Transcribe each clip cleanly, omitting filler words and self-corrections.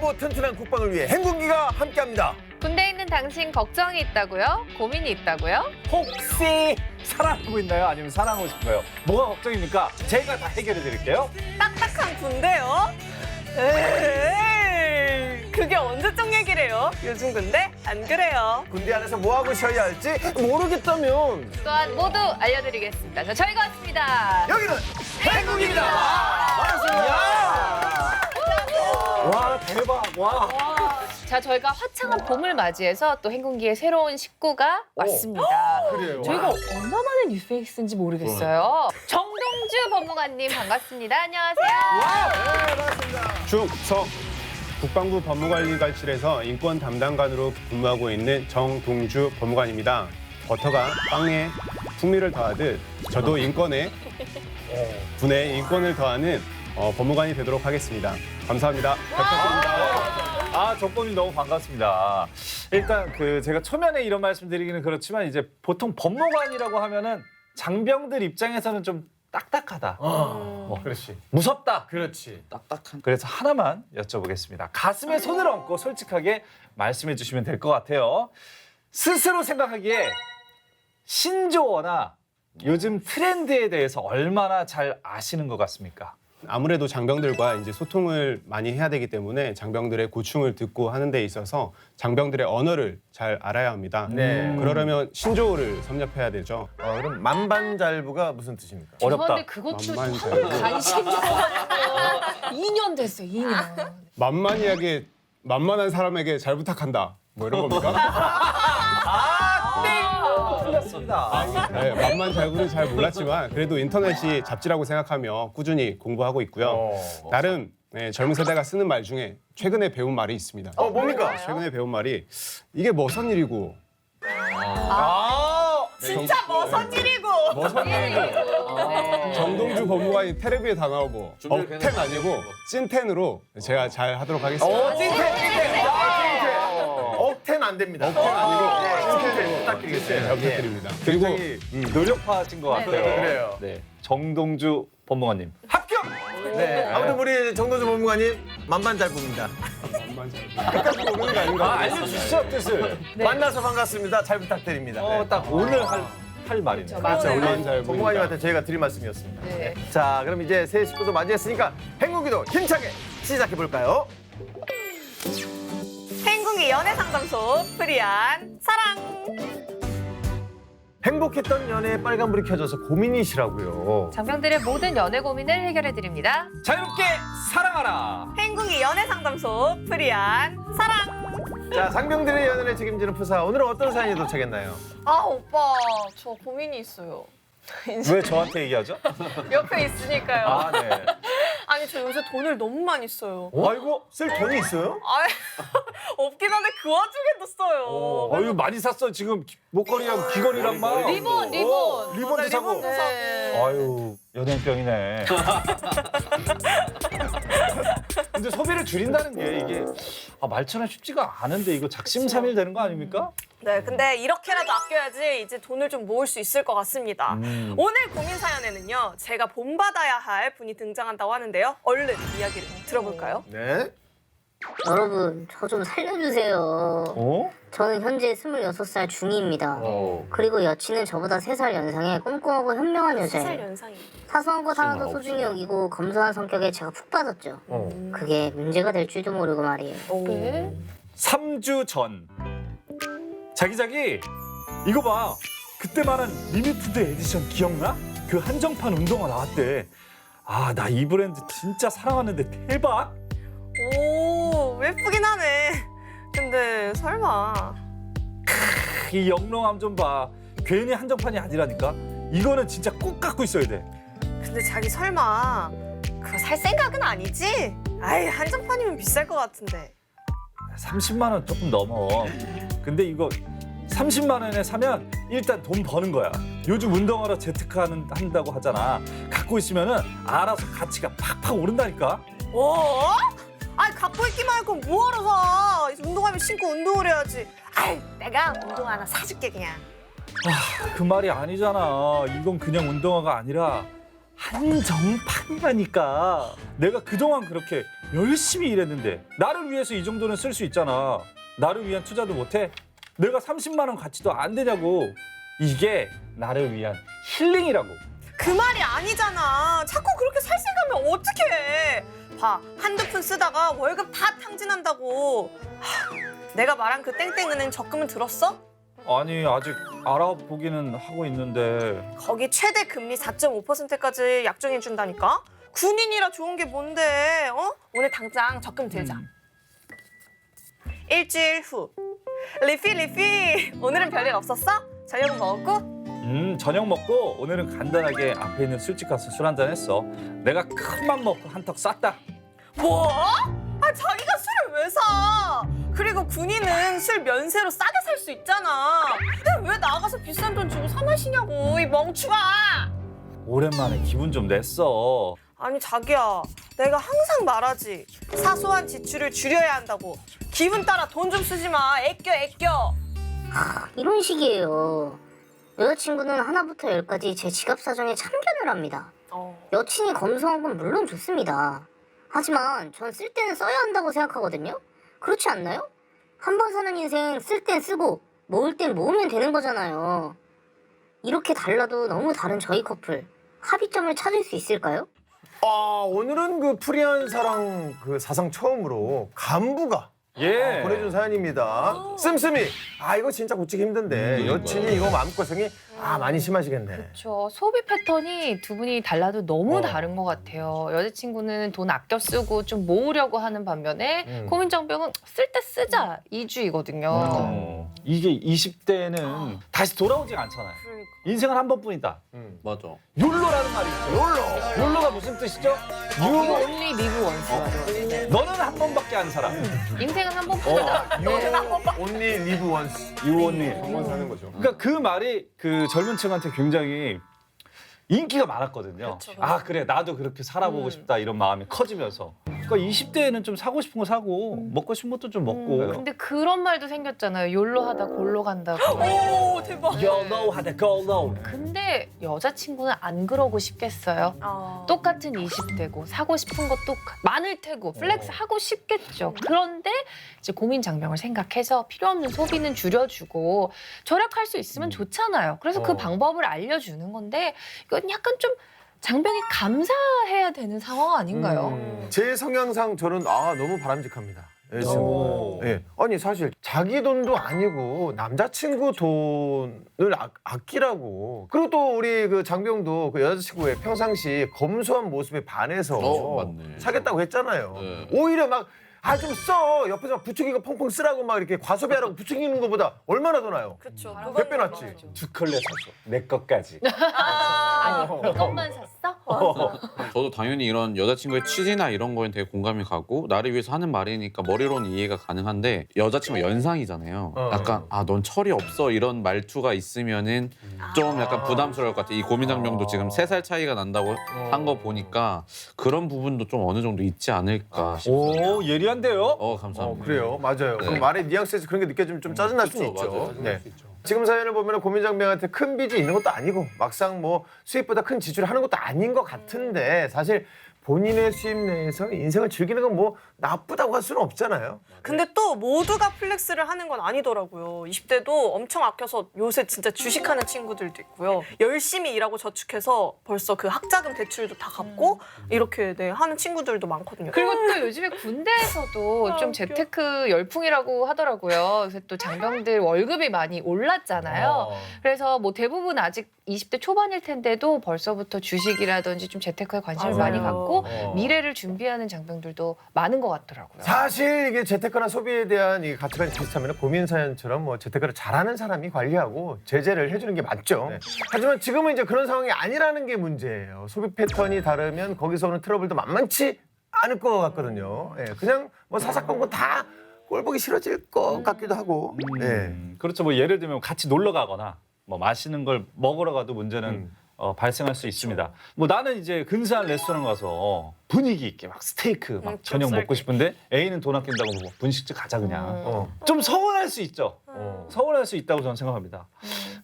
건강하고 튼튼한 국방을 위해 행군기가 함께합니다. 군대에 있는 당신 걱정이 있다고요? 고민이 있다고요? 혹시 사랑하고 있나요? 아니면 사랑하고 싶어요? 뭐가 걱정입니까? 제가 다 해결해 드릴게요. 딱딱한 군대요? 에이, 그게 언제적 얘기래요? 요즘 군대 안 그래요. 군대 안에서 뭐 하고 쉬어야 할지 모르겠다면 또한 모두 알려드리겠습니다. 자, 저희가 왔습니다. 여기는 행군기입니다. 반갑습니다. 와, 대박. 와. 자, 저희가 화창한 봄을 맞이해서 또 행군기의 새로운 식구가 왔습니다. 그래요. 저희가 얼마 만에 뉴페이스인지 모르겠어요. 정동주 법무관님 반갑습니다. 안녕하세요. 충성 국방부 법무관리관실에서 인권 담당관으로 근무하고 있는 정동주 법무관입니다. 버터가 빵에 풍미를 더하듯 저도 인권에 분에 인권을 더하는 법무관이 되도록 하겠습니다. 감사합니다. 잘 부탁드립니다. 아, 조건이 너무 반갑습니다. 일단 제가 초면에 이런 말씀드리기는 그렇지만 이제 보통 법무관이라고 하면은 장병들 입장에서는 좀 딱딱하다. 그렇지. 무섭다. 그렇지. 딱딱한. 그래서 하나만 여쭤보겠습니다. 가슴에 손을 얹고 솔직하게 말씀해 주시면 될 것 같아요. 스스로 생각하기에 신조어나 요즘 트렌드에 대해서 얼마나 잘 아시는 것 같습니까? 아무래도 장병들과 이제 소통을 많이 해야 되기 때문에 장병들의 고충을 듣고 하는 데 있어서 장병들의 언어를 잘 알아야 합니다. 네. 그러려면 신조어를 섭렵해야 되죠. 그럼 만반잘부가 무슨 뜻입니까? 어렵다. 죄송한데 그것도 만만히 참 관심이 없어요. 2년 됐어요, 2년. 만만한 사람에게 잘 부탁한다. 뭐 이런 겁니까? 틀렸습니다. 네, 만만잘부는 잘 몰랐지만 그래도 인터넷이 잡지라고 생각하며 꾸준히 공부하고 있고요. 나름 젊은 세대가 쓰는 말 중에 최근에 배운 말이 있습니다. 뭡니까? 최근에 배운 말이 이게 뭐선 일이고 진짜 머선 일이고. 정동주 법무관이 텔레비에 다 나오고 억텐 아니고 찐텐으로 제가 잘 하도록 하겠습니다. 찐텐. 억텐 안 됩니다. 억텐 아니고 찐텐 부탁드리겠습니다. 잘 부탁드립니다. 굉장히 노력파신 것 같아요. 그래요. 네. 정동주 법무관님. 합격! 네. 아무튼 우리 정도주 법무관님 만반잘부입니다. 끝까지 모르는 거 아닌가? 알려주시죠, 뜻을. 만나서 반갑습니다. 잘 부탁드립니다. 네. 딱 오늘 할 말이네요. 그렇죠. 맞아요. 만만잘부. 법무관님한테 저희가 드릴 말씀이었습니다. 네. 자, 그럼 이제 새 식구도 맞이했으니까 행군기도 힘차게 시작해볼까요? 행궁이 연애상담소 프리한 사랑. 행복했던 연애에 빨간불이 켜져서 고민이시라고요. 장병들의 모든 연애 고민을 해결해드립니다. 자유롭게 사랑하라. 행궁이 연애상담소 프리한 사랑. 자, 상병들의 연애를 책임지는 푸사. 오늘은 어떤 사연이 도착했나요? 아 오빠 저 고민이 있어요. 왜 저한테 얘기하죠? 옆에 있으니까요. 아, 네. 아니 저 요새 돈을 너무 많이 써요. 아이고, 쓸 돈이 있어요? 아 없긴 한데 그 와중에도 써요. 어유 많이 샀어. 지금 목걸이랑 귀걸이랑 막. 리본. 리본도 사고. 리본도 사고. 아유, 연예인병이네. 근데 소비를 줄인다는 게 이게 말처럼 쉽지가 않은데 이거 작심삼일 되는 거 아닙니까? 네, 근데 이렇게라도 아껴야지 이제 돈을 좀 모을 수 있을 것 같습니다. 오늘 고민 사연에는요, 제가 본받아야 할 분이 등장한다고 하는데요. 얼른 이야기를 들어볼까요? 네. 여러분, 저 좀 살려주세요. 어? 저는 현재 26살 중이입니다. 그리고 여친은 저보다 3살 연상에 꼼꼼하고 현명한 3살 여자예요. 연상이. 사소한 것 하나도 소중히 여기고 검소한 성격에 제가 푹 빠졌죠. 그게 문제가 될 줄도 모르고 말이에요. 네. 3주 전. 자기 이거 봐. 그때 말한 리미티드 에디션 기억나? 그 한정판 운동화 나왔대. 아, 나 이 브랜드 진짜 사랑하는데 대박. 오, 예쁘긴 하네. 근데 설마. 이 영롱함 좀 봐. 괜히 한정판이 아니라니까. 이거는 진짜 꼭 갖고 있어야 돼. 근데 자기 설마 그거 살 생각은 아니지? 아이, 한정판이면 비쌀 것 같은데. 30만 원 조금 넘어. 근데 이거 30만 원에 사면 일단 돈 버는 거야. 요즘 운동하러 한다고 하잖아. 갖고 있으면은 알아서 가치가 팍팍 오른다니까. 어? 아이, 갖고 있기만 할 건 뭐하러 사? 이제 운동하면 신고 운동을 해야지. 아이, 내가 운동화 하나 사줄게 그냥. 그 말이 아니잖아. 이건 그냥 운동화가 아니라 한정판이라니까. 내가 그동안 그렇게 열심히 일했는데 나를 위해서 이 정도는 쓸 수 있잖아. 나를 위한 투자도 못해? 내가 30만 원 가치도 안 되냐고. 이게 나를 위한 힐링이라고. 그 말이 아니잖아. 자꾸 그렇게 살생각하면 어떡해. 봐, 한두 푼 쓰다가 월급 다 탕진한다고. 내가 말한 그 땡땡은행 적금은 들었어? 아니 아직 알아보기는 하고 있는데. 거기 최대 금리 4.5%까지 약정해 준다니까? 군인이라 좋은 게 뭔데? 오늘 당장 적금 들자. 일주일 후. 리피. 오늘은 별일 없었어? 저녁은 먹었고? 저녁 먹고 오늘은 간단하게 앞에 있는 술집 가서 술 한잔 했어. 내가 큰 맘 먹고 한턱 쐈다. 뭐? 자기가 술을 왜 사? 그리고 군인은 술 면세로 싸게 살 수 있잖아. 근데 왜 나가서 비싼 돈 주고 사 마시냐고, 이 멍충아! 오랜만에 기분 좀 냈어. 아니 자기야, 내가 항상 말하지. 사소한 지출을 줄여야 한다고. 기분 따라 돈 좀 쓰지 마. 애껴. 이런 식이에요. 여자친구는 하나부터 열까지 제 지갑 사정에 참견을 합니다. 여친이 검소한 건 물론 좋습니다. 하지만 전 쓸 때는 써야 한다고 생각하거든요. 그렇지 않나요? 한 번 사는 인생 쓸 땐 쓰고 모을 땐 모으면 되는 거잖아요. 이렇게 달라도 너무 다른 저희 커플, 합의점을 찾을 수 있을까요? 오늘은 그 프리한 사랑 그 사상 처음으로 간부가 예. 보내준 사연입니다. 씀씀이. 이거 진짜 고치기 힘든데 여친이 이거 마음고생이 많이 심하시겠네. 그렇죠. 소비 패턴이 두 분이 달라도 너무 다른 것 같아요. 여자친구는 돈 아껴 쓰고 좀 모으려고 하는 반면에 고민정병은 쓸 때 쓰자 이주의거든요. 이게 20대는 다시 돌아오지 않잖아요. 그러니까. 인생은 한 번뿐이다. 맞아. 욜로라는 말이 있죠. 욜로가 무슨 뜻이죠? You only live once. 너는 한 번밖에 안 살아. 인생은 한 번뿐이다. Only live once. You only. 한번 사는 거죠. 그러니까 그 말이 그 젊은 층한테 굉장히 인기가 많았거든요. 그쵸. 그래 나도 그렇게 살아보고 싶다 이런 마음이 커지면서. 그러니까 20대에는 좀 사고 싶은 거 사고 먹고 싶은 것도 좀 먹고. 근데 그런 말도 생겼잖아요. 욜로하다 골로 간다고. 오, 대박. YOLO 하다 GOLO. 근데 여자친구는 안 그러고 싶겠어요? 똑같은 20대고 사고 싶은 것도 많을 테고 플렉스 하고 싶겠죠. 그런데 이제 고민 장병을 생각해서 필요 없는 소비는 줄여주고 절약할 수 있으면 좋잖아요. 그래서 그 방법을 알려주는 건데 이건 약간 좀 장병이 감사해야 되는 상황 아닌가요? 제 성향상 저는 너무 바람직합니다. 여자친구. 예. 아니 사실 자기 돈도 아니고 남자친구 돈을 아끼라고. 그리고 또 우리 그 장병도 그 여자친구의 평상시 검소한 모습에 반해서 맞네. 사겠다고 했잖아요. 네. 오히려 막 좀 써. 옆에서 부추기고 펑펑 쓰라고 막 이렇게 과소비하라고 부추기는 것보다 얼마나 더 나아요? 그렇죠. 몇 배 낫지. 두 컬레 샀어. 내 것까지. 이것만 샀어? 저도 당연히 이런 여자친구의 취지나 이런 거에 되게 공감이 가고 나를 위해서 하는 말이니까 머리로는 이해가 가능한데 여자친구가 연상이잖아요. 약간 넌 철이 없어 이런 말투가 있으면은 좀 약간 부담스러울 것 같아. 이 고민장병도 지금 3살 차이가 난다고 한 거 보니까 그런 부분도 좀 어느 정도 있지 않을까 싶습니다. 오 예리한데요? 감사합니다. 그래요. 맞아요. 네. 그 말의 뉘앙스에서 그런 게 느껴지면 좀 짜증날 수는 그쵸, 있죠. 맞아요. 네. 지금 사연을 보면 고민장병한테 큰 빚이 있는 것도 아니고 막상 뭐 수입보다 큰 지출을 하는 것도 아닌 것 같은데 사실 본인의 수입 내에서 인생을 즐기는 건 뭐 나쁘다고 할 수는 없잖아요. 근데 또 모두가 플렉스를 하는 건 아니더라고요. 20대도 엄청 아껴서 요새 진짜 주식하는 친구들도 있고요. 열심히 일하고 저축해서 벌써 그 학자금 대출도 다 갚고 이렇게 하는 친구들도 많거든요. 그리고 또 요즘에 군대에서도 좀 재테크 열풍이라고 하더라고요. 그래서 또 장병들 월급이 많이 올랐잖아요. 그래서 뭐 대부분 아직 20대 초반일 텐데도 벌써부터 주식이라든지 좀 재테크에 관심을 맞아요. 많이 갖고 미래를 준비하는 장병들도 많은 것 같더라고요. 사실 이게 재테크나 소비에 대한 이 가치관이 비슷하면 고민 사연처럼 뭐 재테크를 잘하는 사람이 관리하고 제재를 해주는 게 맞죠. 네. 하지만 지금은 이제 그런 상황이 아니라는 게 문제예요. 소비 패턴이 다르면 거기서 오는 트러블도 만만치 않을 것 같거든요. 예, 그냥 뭐 사사건건 다 꼴보기 싫어질 것 같기도 하고. 네. 그렇죠. 뭐 예를 들면 같이 놀러 가거나 뭐 맛있는 걸 먹으러 가도 문제는 발생할 수 있습니다. 뭐 나는 이제 근사한 레스토랑 가서 분위기 있게 막 스테이크 막 저녁 좁쌀게. 먹고 싶은데 애인은 돈 아낀다고 뭐 분식집 가자 그냥. 어. 좀 서운할 수 있죠. 어. 서운할 수 있다고 저는 생각합니다.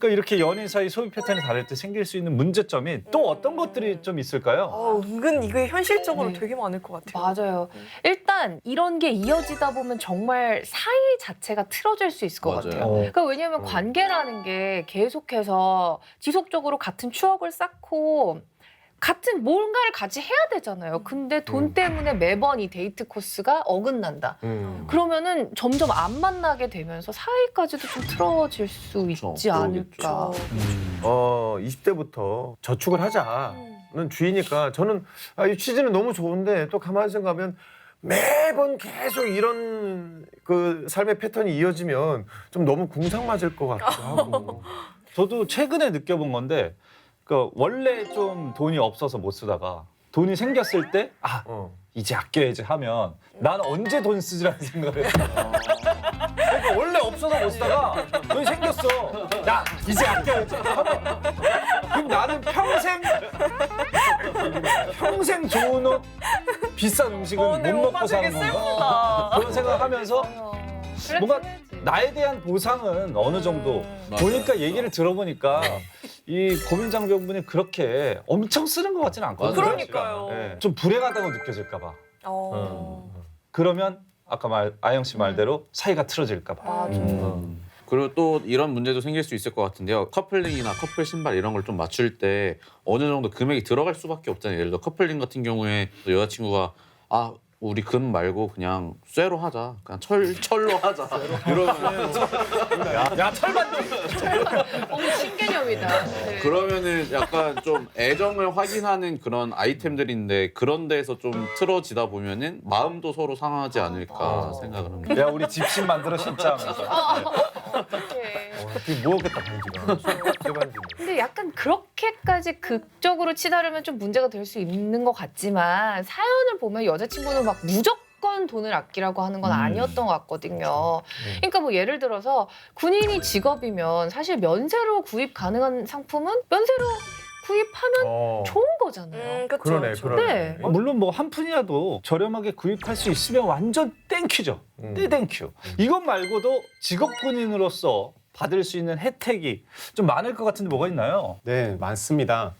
그러니까 이렇게 연인 사이 소비 패턴이 다를 때 생길 수 있는 문제점이 또 어떤 것들이 좀 있을까요? 은근 이게 현실적으로 네. 되게 많을 것 같아요. 맞아요. 일단 이런 게 이어지다 보면 정말 사이 자체가 틀어질 수 있을 것 맞아요. 같아요. 그러니까 왜냐하면 관계라는 게 계속해서 지속적으로 같은 추억을 쌓고 같은 뭔가를 같이 해야 되잖아요. 근데 돈 때문에 매번 이 데이트 코스가 어긋난다. 그러면은 점점 안 만나게 되면서 사이까지도 좀 틀어질 수 그렇죠. 있지 않을까. 20대부터 저축을 하자는 주의니까 저는 이 취지는 너무 좋은데 또 가만히 생각하면 매번 계속 이런 그 삶의 패턴이 이어지면 좀 너무 궁상 맞을 것 같기도 하고. 저도 최근에 느껴본 건데 그 원래 좀 돈이 없어서 못 쓰다가 돈이 생겼을 때 이제 아껴야지 하면 난 언제 돈 쓰지라는 생각을 했어. 그러니까 원래 없어서 못 쓰다가 돈이 생겼어. 야 이제 아껴야지 하면 그럼 나는 평생 좋은 옷 비싼 음식은 근데 못 오빠 먹고 되게 사는 건가? 슬프다. 그런 생각하면서 뭔가 나에 대한 보상은 어느 정도 보니까 얘기를 들어보니까 이 고민 장병분이 그렇게 엄청 쓰는 것 같지는 않거든요. 그러니까요. 네. 좀 불행하다고 느껴질까 봐. 어. 그러면 아까 아영 씨 말대로 사이가 틀어질까 봐. 맞아. 그리고 또 이런 문제도 생길 수 있을 것 같은데요. 커플링이나 커플 신발 이런 걸 좀 맞출 때 어느 정도 금액이 들어갈 수밖에 없잖아요. 예를 들어 커플링 같은 경우에 여자친구가 우리 금 말고 그냥 쇠로 하자. 그냥 철로 하자. 이러면 야 철반지. 신개념이다. 네. 그러면은 약간 좀 애정을 확인하는 그런 아이템들인데 그런 데서 좀 틀어지다 보면은 마음도 서로 상하지 않을까 생각을 합니다. 야 우리 집신 만들어 신자 하면서. 어떡해. 되게 무겁겠다 반지가. 쇠반지는. 근데 약간 그렇게까지 극적으로 치달으면 좀 문제가 될 수 있는 것 같지만 사연을 보면 여자친구는 막 무조건 돈을 아끼라고 하는 건 아니었던 것 같거든요. 그러니까 뭐 예를 들어서 군인이 직업이면 사실 면세로 구입 가능한 상품은 면세로 구입하면 좋은 거잖아요. 그쵸, 그러네, 그쵸. 그러네. 네. 물론 뭐 한 푼이라도 저렴하게 구입할 수 있으면 완전 땡큐죠. 땡큐. 이것 말고도 직업 군인으로서 받을 수 있는 혜택이 좀 많을 것 같은데 뭐가 있나요? 네, 많습니다.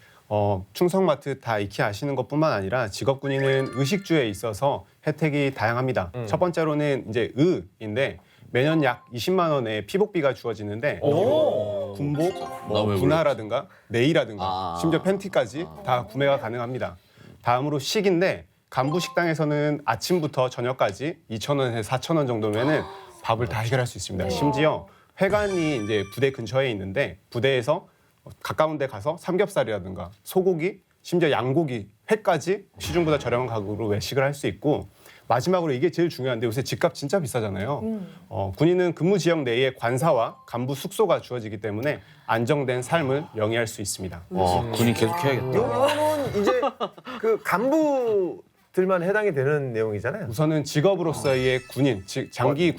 충성마트 다 익히 아시는 것뿐만 아니라 직업군인은 의식주에 있어서 혜택이 다양합니다. 첫 번째로는 이제 의인데 매년 약 20만 원의 피복비가 주어지는데 오. 군복, 나 왜 분화라든가 네이라든가 아. 심지어 팬티까지 다 구매가 가능합니다. 다음으로 식인데 간부 식당에서는 아침부터 저녁까지 2,000원에서 4,000원 정도면은 밥을 다 해결할 수 있습니다. 심지어 회관이 이제 부대 근처에 있는데 부대에서 가까운 데 가서 삼겹살이라든가 소고기, 심지어 양고기, 회까지 시중보다 저렴한 가격으로 외식을 할 수 있고 마지막으로 이게 제일 중요한데 요새 집값 진짜 비싸잖아요. 군인은 근무 지역 내에 관사와 간부 숙소가 주어지기 때문에 안정된 삶을 영위할 수 있습니다. 군인 계속 해야겠다. 요거는 이제 그 간부들만 해당이 되는 내용이잖아요. 우선은 직업으로서의 군인, 즉 장기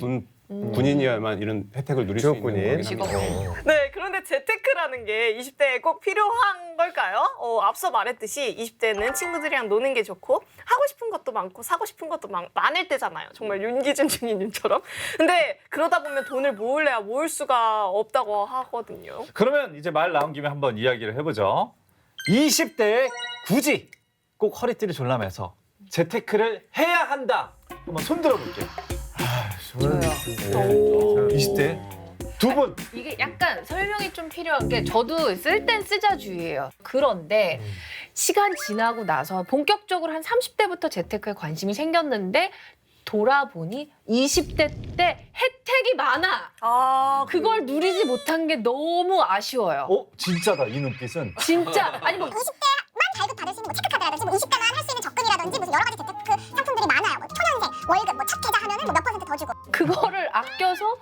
군인이어야만 이런 혜택을 누릴 수 있는 직업군인. 거긴 합니다. 네, 그런데 재테크라는 게 20대에 꼭 필요한 걸까요? 앞서 말했듯이 20대는 친구들이랑 노는 게 좋고 하고 싶은 것도 많고 사고 싶은 것도 많을 때잖아요. 정말 윤기준 중위님처럼. 근데 그러다 보면 돈을 모을래야 모을 수가 없다고 하거든요. 그러면 이제 말 나온 김에 한번 이야기를 해보죠. 20대에 굳이 꼭 허리띠를 졸라매서 재테크를 해야 한다. 한번 손 들어볼게요. 저는 20대 두 분. 이게 약간 설명이 좀 필요한 게 저도 쓸 땐 쓰자주의예요. 그런데 시간 지나고 나서 본격적으로 한 30대부터 재테크에 관심이 생겼는데 돌아보니 20대 때 혜택이 많아. 그걸 누리지 못한 게 너무 아쉬워요. 진짜다 이 눈빛은. 진짜 아니 뭐 20대만 발급받을 수 있는 뭐 체크카드라든지 뭐 20대만 할 수 있는 적금이라든지 무슨 여러 가지 재테크 상품들이 많아요. 뭐 초년생, 월급, 뭐 첫 계좌 하면은 뭐 몇 퍼센트 더 주고. 그거를 아껴서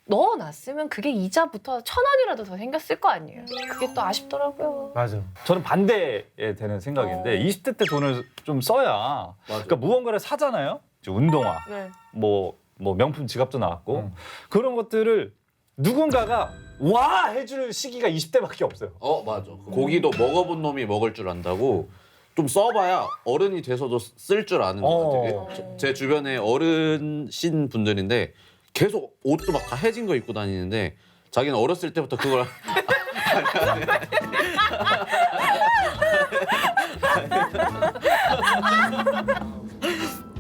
넣어놨으면 그게 이자부터 1,000원이라도 더 생겼을 거 아니에요. 그게 또 아쉽더라고요. 맞아. 저는 반대에 되는 생각인데 20대 때 돈을 좀 써야 그러니까 무언가를 사잖아요. 이제 운동화, 네. 뭐 명품 지갑도 나왔고 그런 것들을 누군가가 와 해줄 시기가 20대밖에 없어요. 맞아. 고기도 먹어본 놈이 먹을 줄 안다고 좀 써봐야 어른이 돼서도 쓸 줄 아는 것 같아요. 제 주변에 어른신 분들인데 계속 옷도 막 다 해진 거 입고 다니는데 자기는 어렸을 때부터 그걸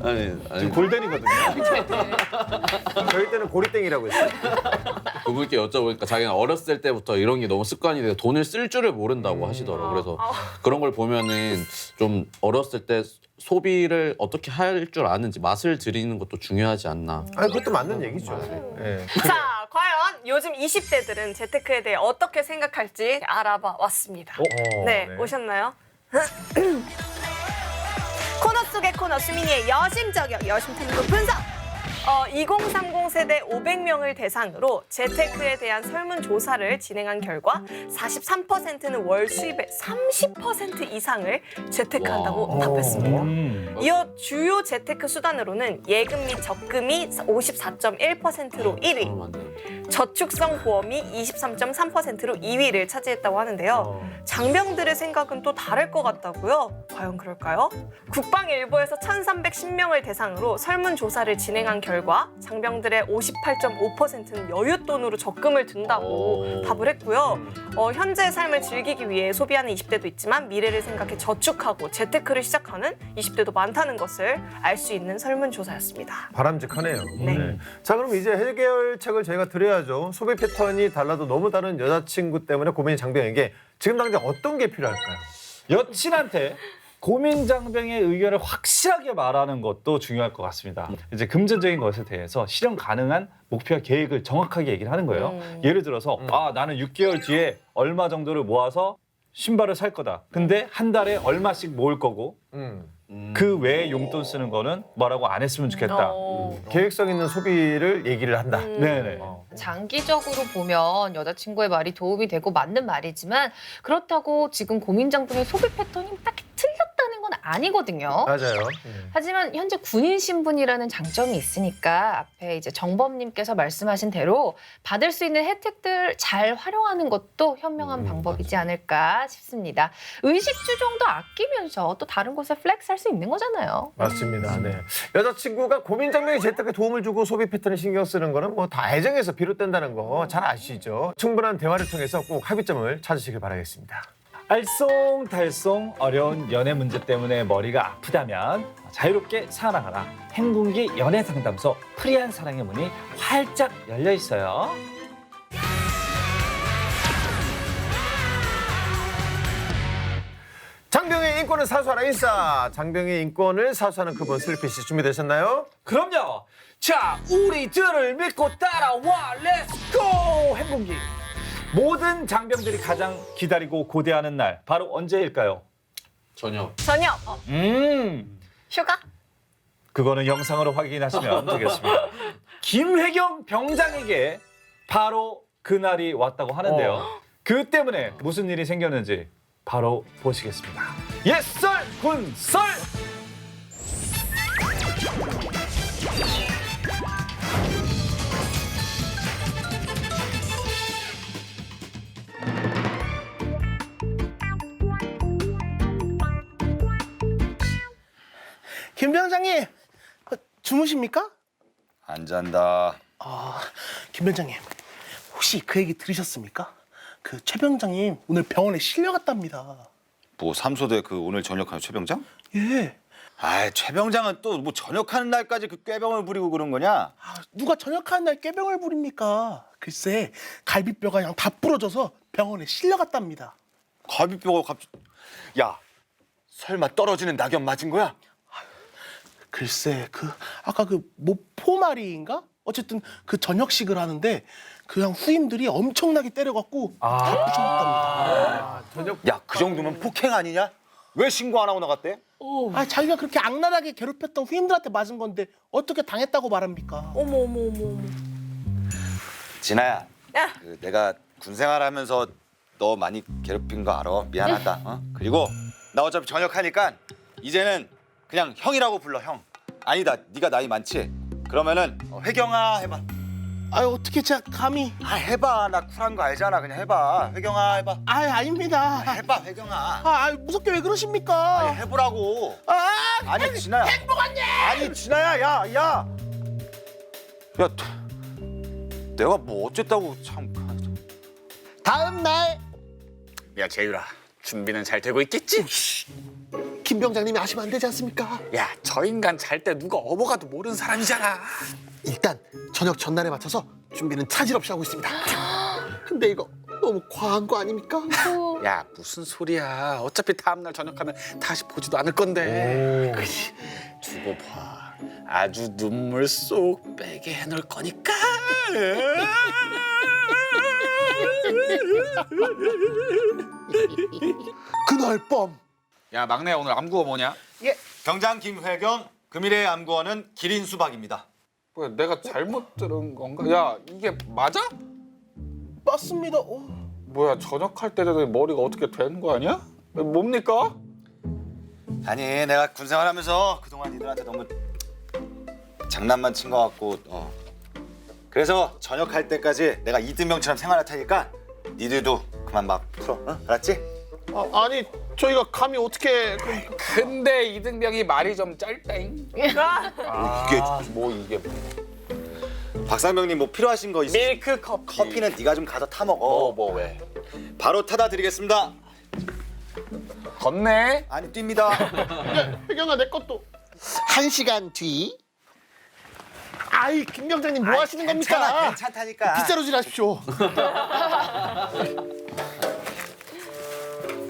아니 지금 골덴이거든요. 저희 때는 고리땡이라고 했어요. 그분께 여쭤보니까 자기는 어렸을 때부터 이런 게 너무 습관이 돼서 돈을 쓸 줄을 모른다고 하시더라고요. 그래서 그런 걸 보면은 좀 어렸을 때 소비를 어떻게 할 줄 아는지 맛을 들이는 것도 중요하지 않나. 아니 그것도 맞는 얘기죠. 네. 자, 과연 요즘 20대들은 재테크에 대해 어떻게 생각할지 알아봐 왔습니다. 네, 오셨나요? 코너 속의 코너 수민이의 여심저격 여심 탐구 분석. 2030 세대 500명을 대상으로 재테크에 대한 설문조사를 진행한 결과 43%는 월 수입의 30% 이상을 재테크한다고 답했습니다. 이어 주요 재테크 수단으로는 예금 및 적금이 54.1%로 1위, 저축성 보험이 23.3%로 2위를 차지했다고 하는데요. 장병들의 생각은 또 다를 것 같다고요? 과연 그럴까요? 국방일보에서 1310명을 대상으로 설문조사를 진행한 결과 장병들의 58.5%는 여윳돈으로 적금을 든다고 답을 했고요. 현재의 삶을 즐기기 위해 소비하는 20대도 있지만 미래를 생각해 저축하고 재테크를 시작하는 20대도 많다는 것을 알 수 있는 설문조사였습니다. 바람직하네요. 네. 자, 그럼 이제 해결책을 저희가 드려야죠. 소비 패턴이 달라도 너무 다른 여자친구 때문에 고민인 장병에게 지금 당장 어떤 게 필요할까요? 여친한테 고민 장병의 의견을 확실하게 말하는 것도 중요할 것 같습니다. 이제 금전적인 것에 대해서 실현 가능한 목표와 계획을 정확하게 얘기를 하는 거예요. 예를 들어서 나는 6개월 뒤에 얼마 정도를 모아서 신발을 살 거다. 근데 한 달에 얼마씩 모을 거고 그 외에 용돈 쓰는 거는 뭐라고 안 했으면 좋겠다. 계획성 있는 소비를 얘기를 한다. 네네. 장기적으로 보면 여자친구의 말이 도움이 되고 맞는 말이지만 그렇다고 지금 고민장병의 소비 패턴이 딱히 틀렸다는 건 아니거든요. 맞아요. 하지만 현재 군인 신분이라는 장점이 있으니까 앞에 이제 정범님께서 말씀하신 대로 받을 수 있는 혜택들 잘 활용하는 것도 현명한 방법이지 않을까 싶습니다. 의식주 정도 아끼면서 또 다른 곳에 플렉스할 수 있는 거잖아요. 맞습니다. 네. 여자친구가 고민 장면에 재테크에 도움을 주고 소비 패턴에 신경 쓰는 거는 뭐 다 애정에서 비롯된다는 거 잘 아시죠? 충분한 대화를 통해서 꼭 합의점을 찾으시길 바라겠습니다. 알쏭달쏭 어려운 연애 문제 때문에 머리가 아프다면 자유롭게 살아가라. 행군기 연애상담소 프리한 사랑의 문이 활짝 열려 있어요. 장병의 인권을 사수하라 인싸. 장병의 인권을 사수하는 그분 슬리피 씨 준비되셨나요? 그럼요. 자, 우리들을 믿고 따라와. 렛츠고! 행군기. 모든 장병들이 가장 기다리고 고대하는 날 바로 언제일까요? 저녁. 저녁, 휴가? 그거는 영상으로 확인하시면 되겠습니다. 김혜경 병장에게 바로 그날이 왔다고 하는데요. 그 때문에 무슨 일이 생겼는지 바로 보시겠습니다. 옛설 군설! 김 병장님, 주무십니까? 안 잔다. 김 병장님, 혹시 그 얘기 들으셨습니까? 그 최 병장님 오늘 병원에 실려갔답니다. 뭐 삼소대 그 오늘 전역하는 최병장? 예. 아, 최병장은 또 뭐 전역하는 날까지 그 꾀병을 부리고 그런 거냐? 누가 전역하는 날 꾀병을 부립니까? 글쎄, 갈비뼈가 그냥 다 부러져서 병원에 실려갔답니다. 갈비뼈가 갑자기. 야, 설마 떨어지는 낙엽 맞은 거야? 글쎄, 아까 그 모포마리인가? 어쨌든 그 저녁식을 하는데 그냥 후임들이 엄청나게 때려갖고 다 부셨답니다. 야, 그 정도면 폭행 아니냐? 왜 신고 안 하고 나갔대? 자기가 그렇게 악랄하게 괴롭혔던 후임들한테 맞은 건데 어떻게 당했다고 말합니까? 어머. 진아야, 야. 그 내가 군 생활하면서 너 많이 괴롭힌 거 알아. 미안하다. 그리고 나 어차피 전역하니까 이제는 그냥 형이라고 불러, 형. 아니다, 네가 나이 많지? 그러면은 혜경아 해봐. 어떻게 제가 감히? 아 해봐. 나 쿨한 거 알잖아. 그냥 해봐. 회경아 해봐. 아닙니다. 해봐 회경아. 무섭게 왜 그러십니까? 아니 해보라고. 아니 진아야. 행복한데. 아니 진아야 야. 야 내가 뭐 어쨌다고 참. 다음 날 야 재율아 준비는 잘 되고 있겠지? 김 병장님이 아시면 안 되지 않습니까? 야 저 인간 잘 때 누가 업어가도 모르는 사람이잖아. 일단 저녁 전날에 맞춰서 준비는 차질 없이 하고 있습니다. 근데 이거 너무 과한 거 아닙니까? 야 무슨 소리야. 어차피 다음날 저녁하면 다시 보지도 않을 건데. 그치. 두고 봐. 아주 눈물 쏙 빼게 해놓을 거니까. 그날 밤 야 막내 오늘 암구어 뭐냐? 병장 김회경 금일의 암구어는 기린 수박입니다. 뭐야 내가 잘못 들은 건가? 야 이게 맞아? 맞습니다. 뭐야 저녁할 때 되더니 머리가 어떻게 되는 거 아니야? 뭡니까? 아니 내가 군 생활하면서 그동안 니들한테 너무 장난만 친 것 같고 그래서 전역할 때까지 내가 이등병처럼 생활할 테니까 니들도 그만 막 풀어. 알았지? 아니 저희가 감히 어떻게 근데 이등병이 말이 좀 짧다잉. 이게 뭐 이게 박상병님 뭐 필요하신 거 있어? 밀크 커피. 커피는 네가 좀 가서 타 먹어. 뭐 왜? 바로 타다 드리겠습니다. 걷네. 아니 뜁니다. 혜경아 내 것도 1시간 뒤. 김 병장님 뭐 하시는 겁니까? 괜찮다니까. 빗자루 질 하십시오.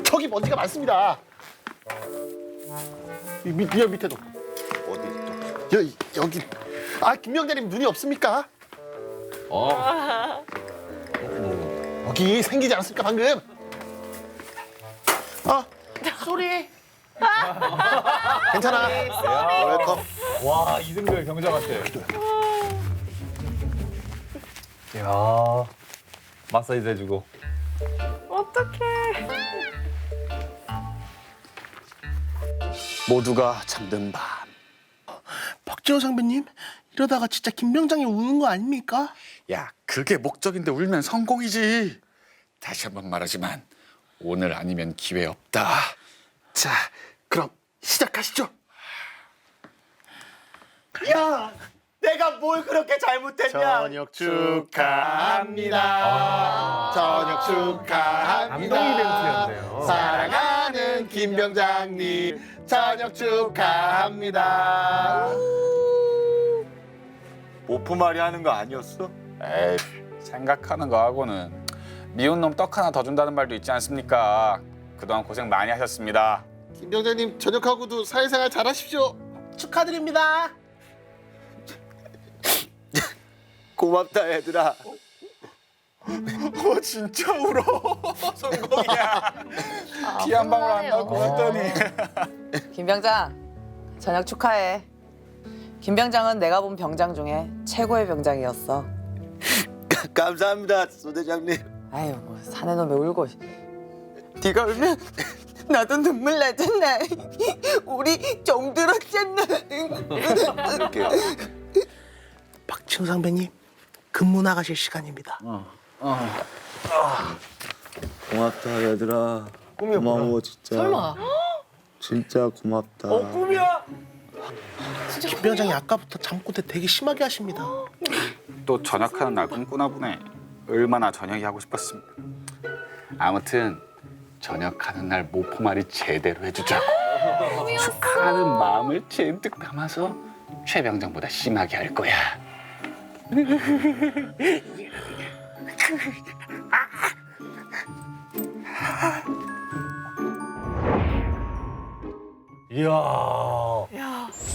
저기 먼지가 많습니다. 밑에도. 어디 또? 여기. 김 병장님 눈이 없습니까? 여기 생기지 않았습니까 방금? 쏘리. 괜찮아. 웰컴. 와 이등병 병장한테. 야 마사지도 해주고. 어떡해. 모두가 잠든 밤. 박재호 상배님 이러다가 진짜 김 병장이 우는 거 아닙니까? 야 그게 목적인데 울면 성공이지. 다시 한번 말하지만 오늘 아니면 기회 없다. 자 그럼 시작하시죠. 야 내가 뭘 그렇게 잘못했냐? 저녁 축하합니다. 저녁 축하합니다. 감동 이벤트였네요. 사랑하는 김 병장님 저녁 축하합니다. 오프마리 하는 거 아니었어? 에이 생각하는 거하고는 미운 놈 떡 하나 더 준다는 말도 있지 않습니까? 그동안 고생 많이 하셨습니다. 김 병장님 저녁하고도 사회생활 잘하십시오. 축하드립니다. 고맙다 얘들아. 진짜 울어. 성공이야. 피 한 방울 안 나고 했더니. 김 병장, 저녁 축하해. 김 병장은 내가 본 병장 중에 최고의 병장이었어. 감사합니다 소대장님. 아유, 뭐 사내 놈이 울고. 네가 울면 나도 눈물 나잖아. 우리 정 들었잖아. 이렇게. 박지호 상배님 근무 나가실 시간입니다. 고맙다 얘들아. 꿈이었구나. 고마워 진짜. 설마. 진짜 고맙다. 꿈이야? 김 병장이 아까부터 잠꼬대 되게 심하게 하십니다. 또 전역하는 날 꿈꾸나 보네. 얼마나 저녁이 하고 싶었습니다. 아무튼 전역하는 날 모포말이 제대로 해주자고. 축하하는 마음을 잔뜩 담아서 최 병장보다 심하게 할 거야. 이야.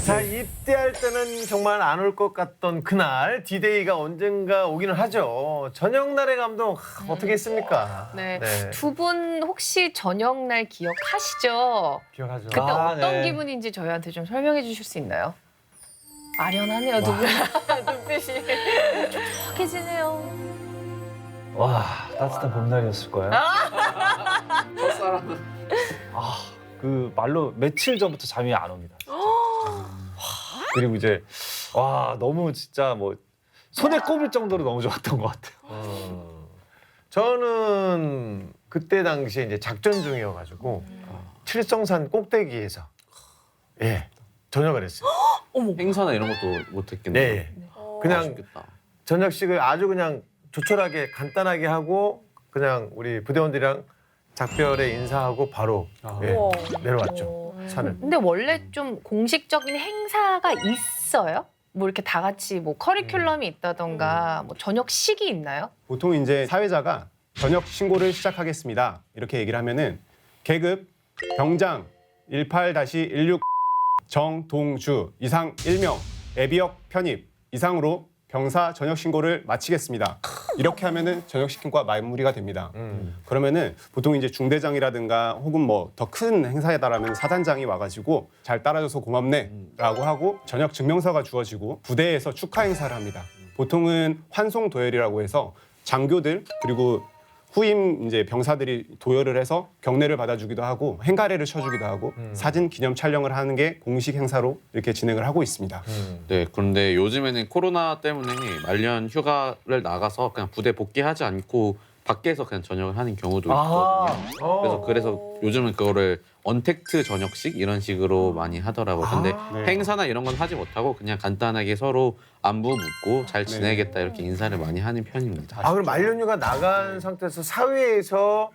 자, 입대할 때는 정말 안 올 것 같던 그날 디데이가 언젠가 오기는 하죠. 저녁날의 감동 어떻게 했습니까? 네. 두 분 혹시 저녁날 기억하시죠? 기억하죠. 그때 어떤 네. 기분인지 저희한테 좀 설명해 주실 수 있나요? 아련하네요, 두 분. 눈빛이 촉촉해지네요. 와 따뜻한 봄날이었을 거야. 그 말로 며칠 전부터 잠이 안 옵니다. 진짜. 그리고 이제 와 너무 진짜 뭐 손에 꼽을 정도로 너무 좋았던 것 같아요. 저는 그때 당시에 이제 작전 중이어가지고 칠성산 꼭대기에서 저녁을 했어요. 행사나 이런 것도 못했겠네요. 네. 그냥 아쉽겠다. 저녁식을 아주 그냥 조촐하게 간단하게 하고 그냥 우리 부대원들이랑 작별에 인사하고 바로 내려왔죠. 산을. 근데 원래 좀 공식적인 행사가 있어요? 뭐 이렇게 다 같이 뭐 커리큘럼이 있다던가 뭐 저녁식이 있나요? 보통 이제 사회자가 저녁 신고를 시작하겠습니다. 이렇게 얘기를 하면은 계급 병장 18-16 정동주 이상 1명 애비역 편입 이상으로 병사 저녁 신고를 마치겠습니다. 이렇게 하면은 저녁 신고가 마무리가 됩니다. 그러면은 보통 이제 중대장이라든가 혹은 뭐 더 큰 행사에다라면 사단장이 와가지고 잘 따라줘서 고맙네라고 하고 저녁 증명서가 주어지고 부대에서 축하 행사를 합니다. 보통은 환송 도열이라고 해서 장교들 그리고 후임 이제 병사들이 도열을 해서 경례를 받아주기도 하고 행가래를 쳐주기도 하고 사진 기념 촬영을 하는 게 공식 행사로 이렇게 진행을 하고 있습니다. 네, 그런데 요즘에는 코로나 때문에 말년 휴가를 나가서 그냥 부대 복귀하지 않고 밖에서 그냥 저녁을 하는 경우도 있거든요. 그래서 요즘은 그거를 언택트 저녁식 이런 식으로 많이 하더라고요. 근데 행사나 이런 건 하지 못하고 그냥 간단하게 서로 안부 묻고 잘 지내겠다 이렇게 인사를 많이 하는 편입니다. 그럼 말년휴가 나간 상태에서 사회에서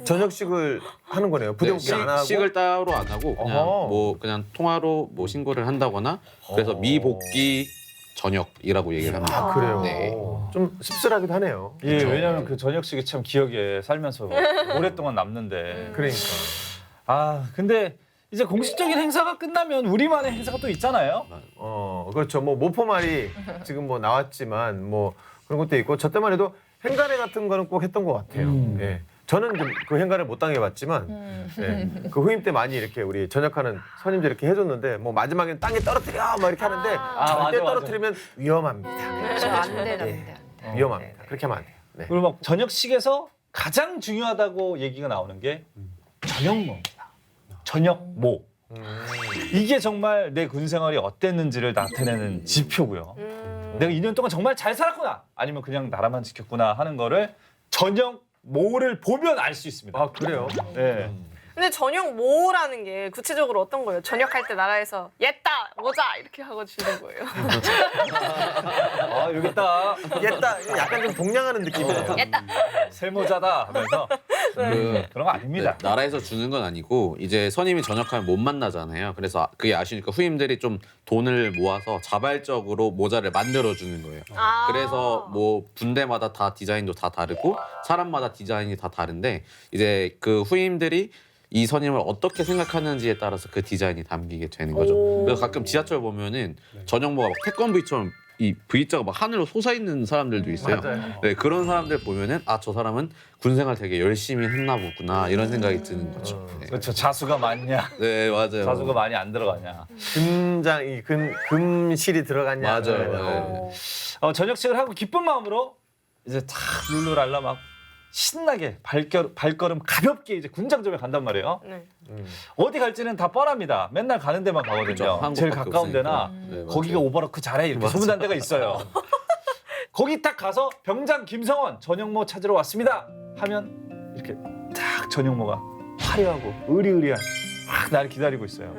저녁식을 하는 거네요. 부대 복귀 안 하고. 식을 따로 안 하고 그냥 뭐 그냥 통화로 뭐 신고를 한다거나 그래서 미복귀 저녁이라고 얘기를 합니다. 그래요. 네. 좀 씁쓸하기도 하네요. 예, 왜냐하면 그 저녁식이 참 기억에 살면서 오랫동안 남는데. 그러니까. 근데 이제 공식적인 행사가 끝나면 우리만의 행사가 또 있잖아요. 그렇죠. 뭐 모포말이 지금 뭐 나왔지만 뭐 그런 것도 있고 저 때만 해도 행가래 같은 거는 꼭 했던 것 같아요. 예. 저는 좀 그 행가를 못 당해봤지만 그 후임 때 많이 이렇게 우리 전역하는 선임들 이렇게 해줬는데 뭐 마지막엔 땅에 떨어뜨려 막 이렇게 하는데 절대 맞아. 떨어뜨리면 위험합니다. 안 돼. 위험합니다. 그렇게 하면 안 돼요. 네. 그리고 막 저녁식에서 가장 중요하다고 얘기가 나오는 게 저녁모입니다. 저녁모. 이게 정말 내 군 생활이 어땠는지를 나타내는 지표고요. 내가 2년 동안 정말 잘 살았구나 아니면 그냥 나라만 지켰구나 하는 거를 저녁모를 보면 알 수 있습니다. 그래요? 네. 근데 저녁 모라는 게 구체적으로 어떤 거예요? 저녁할 때 나라에서 옛다 모자 이렇게 하고 주는 거예요. 여기 있다. 옛다 약간 좀 동냥하는 느낌이에요. 옛다. 셀모자다 하면서 그런 거 아닙니다. 네, 나라에서 주는 건 아니고 이제 선임이 전역하면 못 만나잖아요. 그래서 그게 아쉬우니까 후임들이 좀 돈을 모아서 자발적으로 모자를 만들어 주는 거예요. 그래서 뭐 분대마다 다 디자인도 다 다르고 사람마다 디자인이 다 다른데 이제 그 후임들이 이 선임을 어떻게 생각하는지에 따라서 그 디자인이 담기게 되는 거죠. 그래서 가끔 지하철 보면은 전용모가 막 태권브이처럼 이 V자가 막 하늘로 솟아있는 사람들도 있어요. 네, 그런 사람들 보면은 저 사람은 군생활 되게 열심히 했나 보구나 이런 생각이 드는 거죠. 네. 그렇죠. 자수가 많냐? 네, 맞아요. 자수가 많이 안 들어가냐? 금실이 들어갔냐? 맞아요. 네. 저녁식을 하고 기쁜 마음으로 이제 탁 룰루랄라 막 신나게 발걸음 가볍게 이제 군장점에 간단 말이에요. 어디 갈지는 다 뻔합니다. 맨날 가는 데만 가거든요. 그렇죠. 제일 한국밖에 가까운 데나 네, 거기가 오버로크 잘해 이렇게 소문난 데가 있어요. 거기 딱 가서 병장 김성원 전역모 찾으러 왔습니다 하면 이렇게 딱 전역모가 화려하고 의리의리한 막 나를 기다리고 있어요.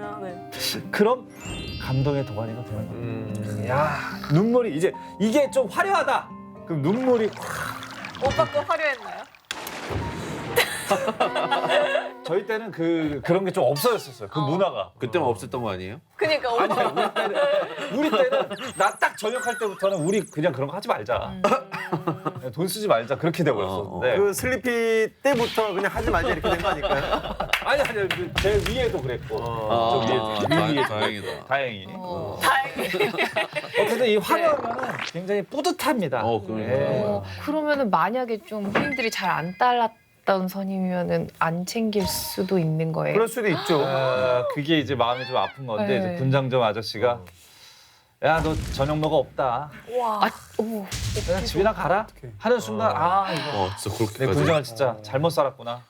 그럼 감동의 도가니가 되는 거예요. 야, 눈물이 이게 좀 화려하다. 그럼 눈물이 오빠 거 화려했나요? 저희 때는 그런 게 좀 없어졌었어요. 그 문화가. 그때만 없었던 거 아니에요? 그러니까 오빠 우리 때는 나 딱 전역할 때부터는 우리 그냥 그런 거 하지 말자. 돈 쓰지 말자 그렇게 돼버렸었는데. 그 슬리피 때부터 그냥 하지 말자 이렇게 된 거 아닐까요? 아니 제 위에도 그랬고. 다행이다. 다행히. 다행이에요. 어쨌든 이 화려하면은 굉장히 뿌듯합니다. 그러면은 만약에 좀 후임들이 잘 안 따랐던 선임이면은 안 챙길 수도 있는 거예요. 그럴 수도 있죠. 그게 이제 마음이 좀 아픈 건데 네. 이제 군장점 아저씨가 야 너 저녁모가 없다. 와. 그냥 집이나 가라 하는 순간 이거 진짜 내 그렇게까지. 군생활 진짜 잘못 살았구나.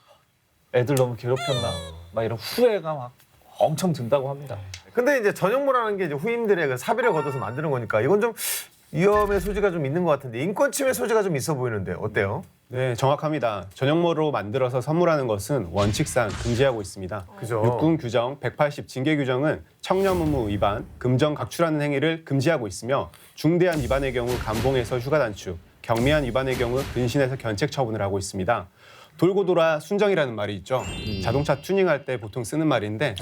애들 너무 괴롭혔나. 막 이런 후회가 막 엄청 든다고 합니다. 근데 이제 전용모라는 게 이제 후임들의 그 사비를 걷어서 만드는 거니까 이건 좀 위험의 소지가 좀 있는 것 같은데 인권 침해 소지가 좀 있어 보이는데 어때요? 네, 정확합니다. 전형모로 만들어서 선물하는 것은 원칙상 금지하고 있습니다. 그죠. 육군 규정 180 징계 규정은 청렴 의무 위반, 금전 각출하는 행위를 금지하고 있으며 중대한 위반의 경우 감봉에서 휴가 단축, 경미한 위반의 경우 근신에서 견책 처분을 하고 있습니다. 돌고 돌아 순정이라는 말이 있죠. 자동차 튜닝할 때 보통 쓰는 말인데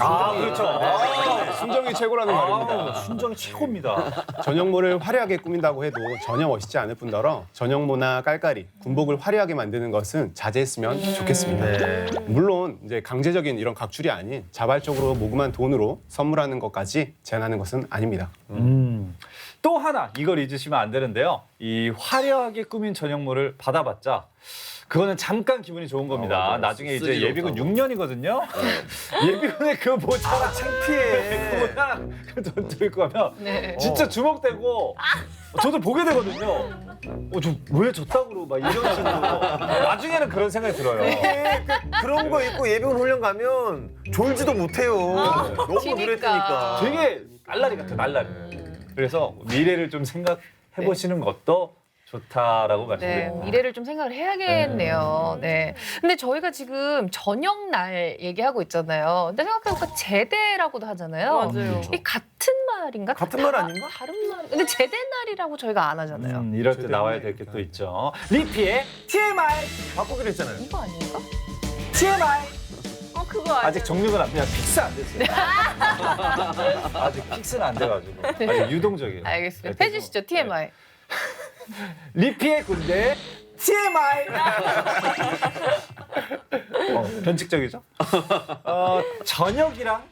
순정이 최고라는 말입니다. 순정이 최고입니다. 전형모를 화려하게 꾸민다고 해도 전혀 멋있지 않을 뿐더러 전형모나 깔깔이, 군복을 화려하게 만드는 것은 자제했으면 좋겠습니다. 네. 물론 이제 강제적인 이런 각출이 아닌 자발적으로 모금한 돈으로 선물하는 것까지 제한하는 것은 아닙니다. 또 하나 이걸 잊으시면 안 되는데요. 이 화려하게 꾸민 전형모를 받아봤자 그거는 잠깐 기분이 좋은 겁니다. 맞아요. 나중에 이제 쓰지도 예비군 못하고. 6년이거든요. 예비군의 그 모자랑 창피해. 그 모자랑 돈 들고 가면 네. 진짜 주목되고 저도 보게 되거든요. 저 왜 졌다고 막 이런 식으로 나중에는 그런 생각이 들어요. 그런 거 입고 예비군 훈련 가면 졸지도 못해요. 너무 지니까. 노랬으니까. 되게 날라리 같아, 날라리. 그래서 미래를 좀 생각해 보시는 것도 좋다라고 네, 말씀드립니다. 미래를 좀 생각을 해야겠네요. 네. 근데 저희가 지금 저녁 날 얘기하고 있잖아요. 근데 생각해보니까 제대라고도 하잖아요. 맞아요. 이 같은 말인가? 같은 말 아닌가? 다른 말. 근데 제대 날이라고 저희가 안 하잖아요. 이럴 때 나와야 될 게 또 있죠. 리피의 TMI. 바꾸기로 했잖아요. 이거 아닌가? TMI. 그거 아직 정리가 안 돼요. 픽스 안 됐어요. 아직 픽스는 안 돼가지고 아직 유동적이에요. 알겠습니다. 해주시죠, TMI. 리피의 군대 TMI. 변칙적이죠? 전역이랑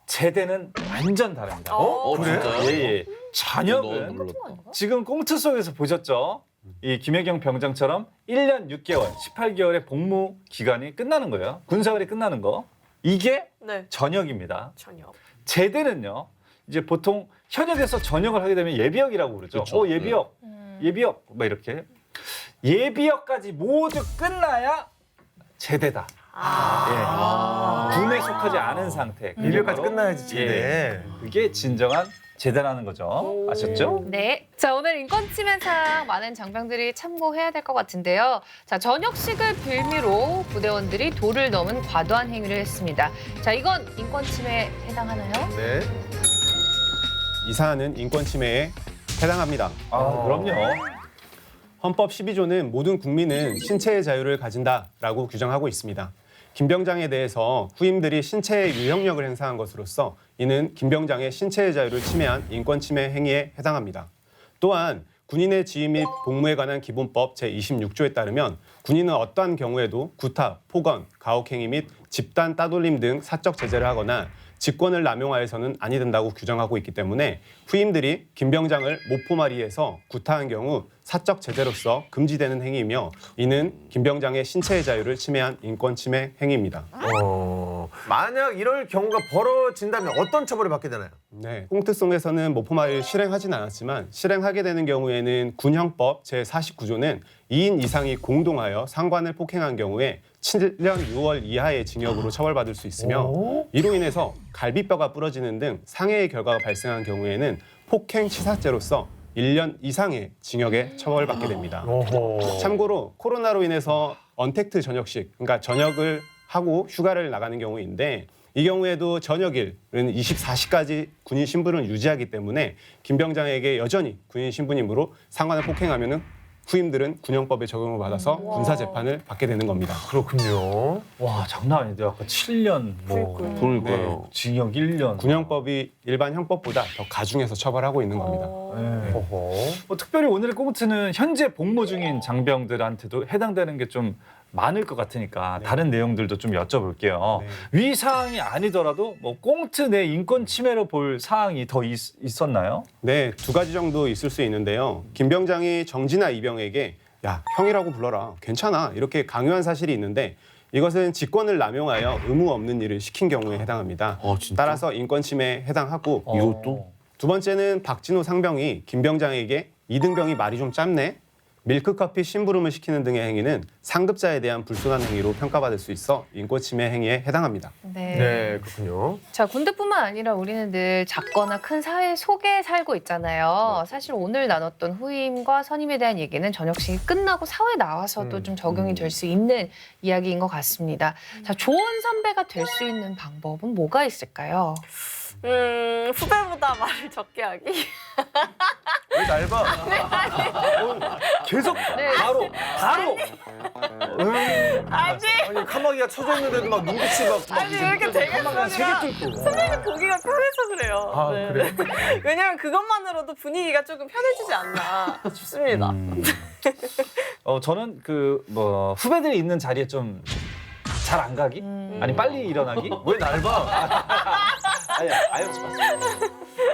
제대는 완전 다릅니다. 그래? 진짜요? 예. 너무 전역은 놀랐다. 지금 꽁트 속에서 보셨죠? 이 김혜경 병장처럼 1년 6개월, 18개월의 복무 기간이 끝나는 거예요. 군생활이 끝나는 거. 이게 네. 전역입니다. 전혀. 제대는요. 이제 보통 현역에서 전역을 하게 되면 예비역이라고 그러죠. 그쵸. 예비역, 예비역, 막 이렇게 예비역까지 모두 끝나야 제대다. 예. 군에 속하지 않은 상태. 그게 예비역까지 바로 끝나야지 제대. 예. 그게 진정한 제대라는 거죠. 아셨죠? 네. 자, 오늘 인권 침해 사항 많은 장병들이 참고해야 될 것 같은데요. 자, 저녁식을 빌미로 부대원들이 도를 넘은 과도한 행위를 했습니다. 자, 이건 인권 침해에 해당하나요? 네. 이 사안은 인권 침해에 해당합니다. 그럼요. 헌법 12조는 모든 국민은 신체의 자유를 가진다라고 규정하고 있습니다. 김 병장에 대해서 후임들이 신체의 유형력을 행사한 것으로서 이는 김 병장의 신체의 자유를 침해한 인권 침해 행위에 해당합니다. 또한 군인의 지휘 및 복무에 관한 기본법 제26조에 따르면 군인은 어떠한 경우에도 구타, 폭언, 가혹행위 및 집단 따돌림 등 사적 제재를 하거나 직권을 남용하여서는 아니 된다고 규정하고 있기 때문에 후임들이 김 병장을 모포마리에서 구타한 경우 사적 제재로서 금지되는 행위이며 이는 김 병장의 신체의 자유를 침해한 인권 침해 행위입니다. 만약 이럴 경우가 벌어진다면 어떤 처벌을 받게 되나요? 네, 꽁트송에서는 모포마리를 실행하진 않았지만 실행하게 되는 경우에는 군형법 제49조는 2인 이상이 공동하여 상관을 폭행한 경우에 7년 6월 이하의 징역으로 처벌받을 수 있으며 이로 인해서 갈비뼈가 부러지는 등 상해의 결과가 발생한 경우에는 폭행치사죄로서 1년 이상의 징역에 처벌받게 됩니다. 참고로 코로나로 인해서 언택트 저녁식, 그러니까 저녁을 하고 휴가를 나가는 경우인데 이 경우에도 저녁일은 24시까지 군인 신분을 유지하기 때문에 김 병장에게 여전히 군인 신분이므로 상관을 폭행하면은 후임들은 군형법에 적용을 받아서 군사 재판을 받게 되는 겁니다. 그렇군요. 와, 장난 아닌데요. 아까 7년 그러니까요. 징역 1년. 군형법이 일반 형법보다 더 가중해서 처벌하고 있는 겁니다. 특별히 오늘의 꽁트는 현재 복무 중인 장병들한테도 해당되는 게 좀 많을 것 같으니까 다른 내용들도 좀 여쭤볼게요. 위 사항이 아니더라도 뭐 꽁트 내 인권 침해로 볼 사항이 더 있었나요? 네, 두 가지 정도 있을 수 있는데요. 김 병장이 정진아 이병에게 야, 형이라고 불러라. 괜찮아. 이렇게 강요한 사실이 있는데 이것은 직권을 남용하여 의무 없는 일을 시킨 경우에 해당합니다. 따라서 인권 침해에 해당하고 이것도? 두 번째는 박진호 상병이 김 병장에게 이등병이 말이 좀 짧네. 밀크커피 심부름을 시키는 등의 행위는 상급자에 대한 불순한 행위로 평가받을 수 있어 인권침해 행위에 해당합니다. 네, 그렇군요. 자, 군대뿐만 아니라 우리는 늘 작거나 큰 사회 속에 살고 있잖아요. 사실 오늘 나눴던 후임과 선임에 대한 얘기는 전역식이 끝나고 사회 나와서도 좀 적용이 될 수 있는 이야기인 것 같습니다. 자, 좋은 선배가 될 수 있는 방법은 뭐가 있을까요? 후배보다 말을 적게 하기. 왜 날 봐? 계속 네. 바로 아니 카마귀가 쳐져 있는데도 막 눈빛이 막 아니 이렇게 되게 카마귀가 세개 뚫고. 선배님 보기가 편해서 그래요. 아, 네. 그래? 왜냐면 그것만으로도 분위기가 조금 편해지지 않나 싶습니다. 저는 그 뭐 후배들이 있는 자리에 좀 잘 안 가기? 아니 빨리 일어나기? 왜 날 봐? 아니 아연치 마세요.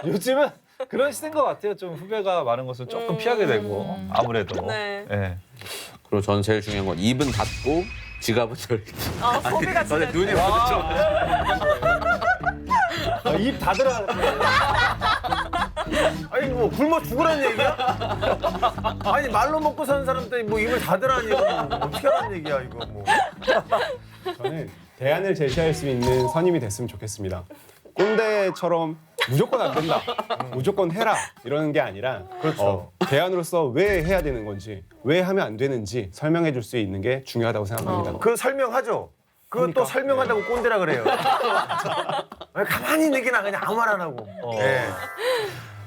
요즘은 그런 시대인 것 같아요. 좀 후배가 많은 것을 조금 피하게 되고 아무래도. 네. 예. 그리고 저는 제일 중요한 건 입은 닫고 지갑은 열기. 소비가 진짜. 눈이 입 닫으라. 아니 뭐 굶어 죽으라는 얘기야? 아니 말로 먹고 사는 사람들이 뭐 입을 닫으라는 얘기야? 뭐 어떻게 하라는 얘기야 이거 뭐? 저는 대안을 제시할 수 있는 선임이 됐으면 좋겠습니다. 꼰대처럼 무조건 안 된다, 무조건 해라 이러는 게 아니라 그렇죠. 대안으로서 왜 해야 되는 건지, 왜 하면 안 되는지 설명해 줄 수 있는 게 중요하다고 생각합니다. 그 설명하죠. 그거 또 설명한다고 꼰대라 그래요. 아니, 가만히 있는 게 나 그냥 아무 말 안 하고. 네.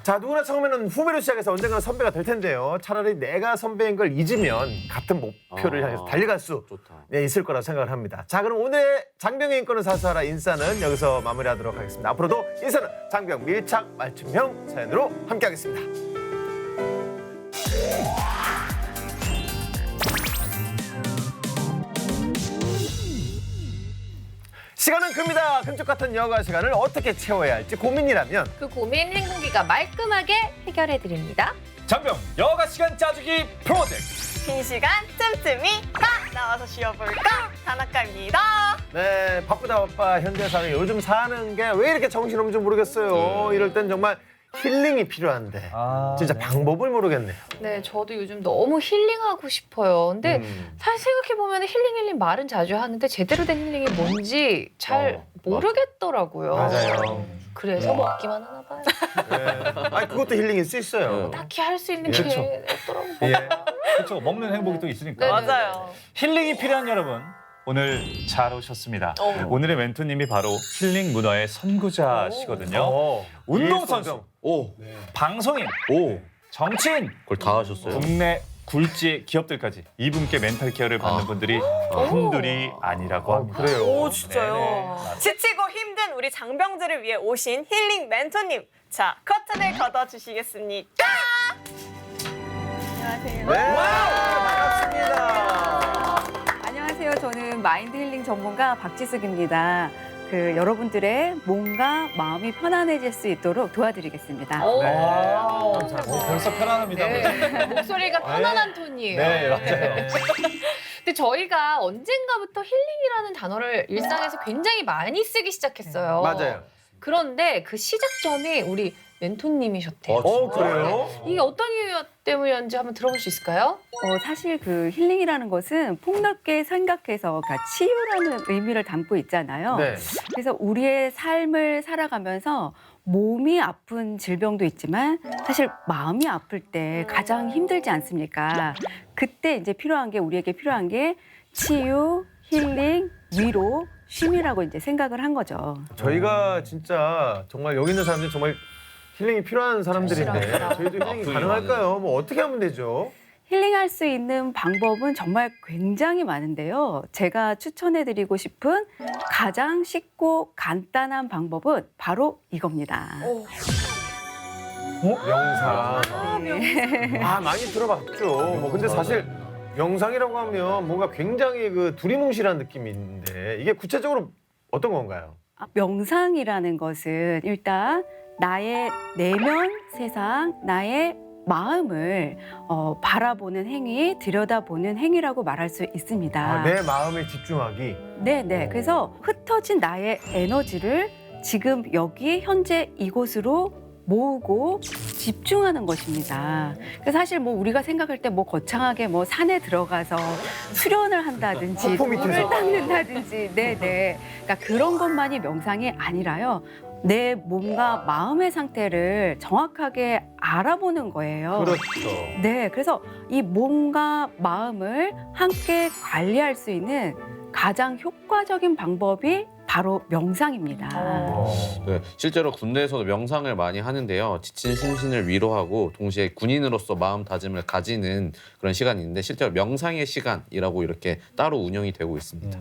자, 누구나 처음에는 후배로 시작해서 언젠가는 선배가 될 텐데요. 차라리 내가 선배인 걸 잊으면 같은 목표를 향해서 달려갈 수 있을 거라 생각을 합니다. 자, 그럼 오늘의 장병의 인권을 사수하라 인싸는 여기서 마무리하도록 하겠습니다. 앞으로도 인싸는 장병 밀착 맞춤형 사연으로 함께하겠습니다. 시간은 큽니다. 금쪽 같은 여가 시간을 어떻게 채워야 할지 고민이라면 그 고민 행복이가 말끔하게 해결해 드립니다. 장병 여가 시간 짜주기 프로젝트. 빈 시간 틈틈이 다 나와서 쉬어볼까? 다나카입니다. 네, 바빠 현대사회 요즘 사는 게 왜 이렇게 정신없는지 모르겠어요. 이럴 땐 정말 힐링이 필요한데 진짜 방법을 모르겠네요. 네, 저도 요즘 너무 힐링하고 싶어요. 근데 사실 생각해보면 힐링 말은 자주 하는데 제대로 된 힐링이 뭔지 잘 모르겠더라고요. 맞아요. 그래서 먹기만 하나 봐요. 네. 아니 그것도 힐링일 수 있어요. 딱히 할 수 있는 그렇죠. 게 없더라고요. 예. 그렇죠. 먹는 행복이 또 있으니까. 네, 맞아요. 힐링이 필요한 여러분. 오늘 잘 오셨습니다. 오늘의 멘토님이 바로 힐링 문화의 선구자시거든요. 운동선수, 방송인, 정치인, 그걸 다 하셨어요. 국내 굴지 기업들까지 이분께 멘탈 케어를 받는 분들이 한둘이 아니라고 합니다. 그래요. 오 진짜요. 네네. 지치고 힘든 우리 장병들을 위해 오신 힐링 멘토님. 자 커튼을 걷어주시겠습니까? 안녕하세요. 네, 반갑습니다. 안녕하세요. 저는 마인드 힐링 전문가 박지숙입니다. 여러분들의 몸과 마음이 편안해질 수 있도록 도와드리겠습니다. 벌써 편안합니다. 네. 목소리가 편안한 톤이에요. 네, 맞아요. 근데 저희가 언젠가부터 힐링이라는 단어를 일상에서 굉장히 많이 쓰기 시작했어요. 맞아요. 그런데 그 시작점이 우리 멘토님이셨대요. 그래요? 이게 어떤 이유 때문이었는지 한번 들어볼 수 있을까요? 사실 힐링이라는 것은 폭넓게 생각해서 치유라는 의미를 담고 있잖아요. 네. 그래서 우리의 삶을 살아가면서 몸이 아픈 질병도 있지만 사실 마음이 아플 때 가장 힘들지 않습니까? 그때 이제 우리에게 필요한 게 치유, 힐링, 위로, 쉼이라고 이제 생각을 한 거죠. 저희가 진짜 정말 여기 있는 사람들이 정말 힐링이 필요한 사람들인데 저희도 힐링이 가능할까요? 뭐 어떻게 하면 되죠? 힐링할 수 있는 방법은 정말 굉장히 많은데요. 제가 추천해드리고 싶은 가장 쉽고 간단한 방법은 바로 이겁니다. 명상. 네. 많이 들어봤죠. 뭐 근데 사실 명상이라고 하면 뭔가 굉장히 두리뭉실한 느낌인데 이게 구체적으로 어떤 건가요? 명상이라는 것은 일단 나의 내면 세상, 나의 마음을 바라보는 행위, 들여다보는 행위라고 말할 수 있습니다. 내 마음에 집중하기. 네. 그래서 흩어진 나의 에너지를 지금 여기 현재 이곳으로 모으고 집중하는 것입니다. 그래서 사실 뭐 우리가 생각할 때 뭐 거창하게 뭐 산에 들어가서 수련을 한다든지 폭포 밑에서. 물을 닦는다든지 네네. 그러니까 그런 것만이 명상이 아니라요. 내 몸과 마음의 상태를 정확하게 알아보는 거예요. 그렇죠. 네, 그래서 이 몸과 마음을 함께 관리할 수 있는 가장 효과적인 방법이 바로 명상입니다. 네, 실제로 군대에서도 명상을 많이 하는데요. 지친 심신을 위로하고 동시에 군인으로서 마음 다짐을 가지는 그런 시간이 있는데 실제로 명상의 시간이라고 이렇게 따로 운영이 되고 있습니다.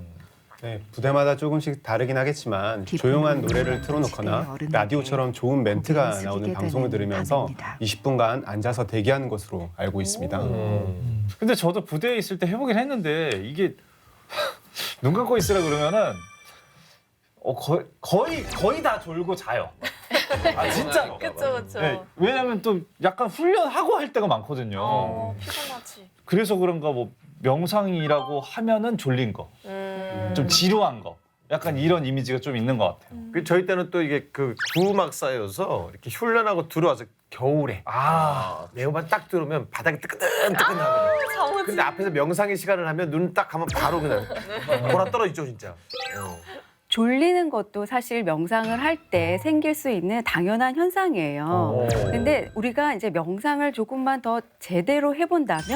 네, 부대마다 조금씩 다르긴 하겠지만 조용한 노래를 틀어놓거나 라디오처럼 좋은 멘트가 나오는 방송을 들으면서 20분간 앉아서 대기하는 것으로 알고 있습니다. 근데 저도 부대에 있을 때 해보긴 했는데 이게 눈 감고 있으라 그러면은 거의 다 졸고 자요. 아 진짜로. 그쵸. 네, 왜냐면 또 약간 훈련하고 할 때가 많거든요. 피곤하지. 그래서 그런가 뭐 명상이라고 하면은 졸린 거, 좀 지루한 거, 약간 이런 이미지가 좀 있는 것 같아요. 그 저희 때는 또 이게 그 구막사여서 이렇게 훈련하고 들어와서 겨울에 매운맛 딱 들으면 바닥이 뜨끈뜨끈하거든요. 근데 앞에서 명상의 시간을 하면 눈 딱 감으면 바로 그냥 돌아 떨어지죠 진짜. 졸리는 것도 사실 명상을 할 때 생길 수 있는 당연한 현상이에요. 근데 우리가 이제 명상을 조금만 더 제대로 해본다면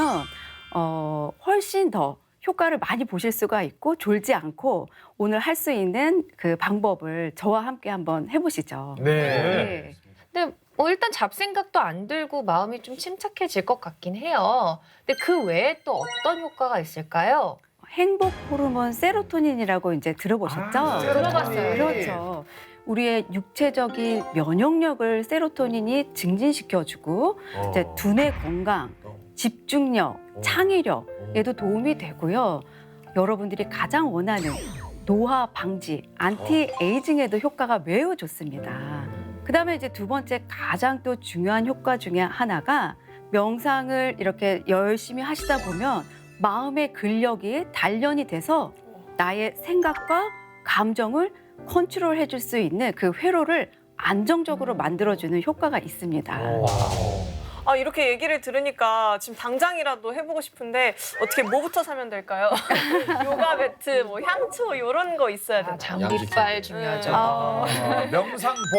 훨씬 더 효과를 많이 보실 수가 있고 졸지 않고 오늘 할 수 있는 그 방법을 저와 함께 한번 해보시죠. 네. 근데 일단 잡생각도 안 들고 마음이 좀 침착해질 것 같긴 해요. 근데 그 외에 또 어떤 효과가 있을까요? 행복 호르몬 세로토닌이라고 이제 들어보셨죠? 들어봤어요. 그렇죠. 우리의 육체적인 면역력을 세로토닌이 증진시켜주고 이제 두뇌 건강, 집중력, 창의력에도 도움이 되고요. 여러분들이 가장 원하는 노화 방지, 안티 에이징에도 효과가 매우 좋습니다. 그다음에 이제 두 번째 가장 또 중요한 효과 중에 하나가 명상을 이렇게 열심히 하시다 보면 마음의 근력이 단련이 돼서 나의 생각과 감정을 컨트롤해 줄 수 있는 그 회로를 안정적으로 만들어주는 효과가 있습니다. 이렇게 얘기를 들으니까 지금 당장이라도 해보고 싶은데 어떻게 뭐부터 사면 될까요? 요가 매트, 뭐 향초 이런 거 있어야 되나? 장비빨 중요하죠. 명상복.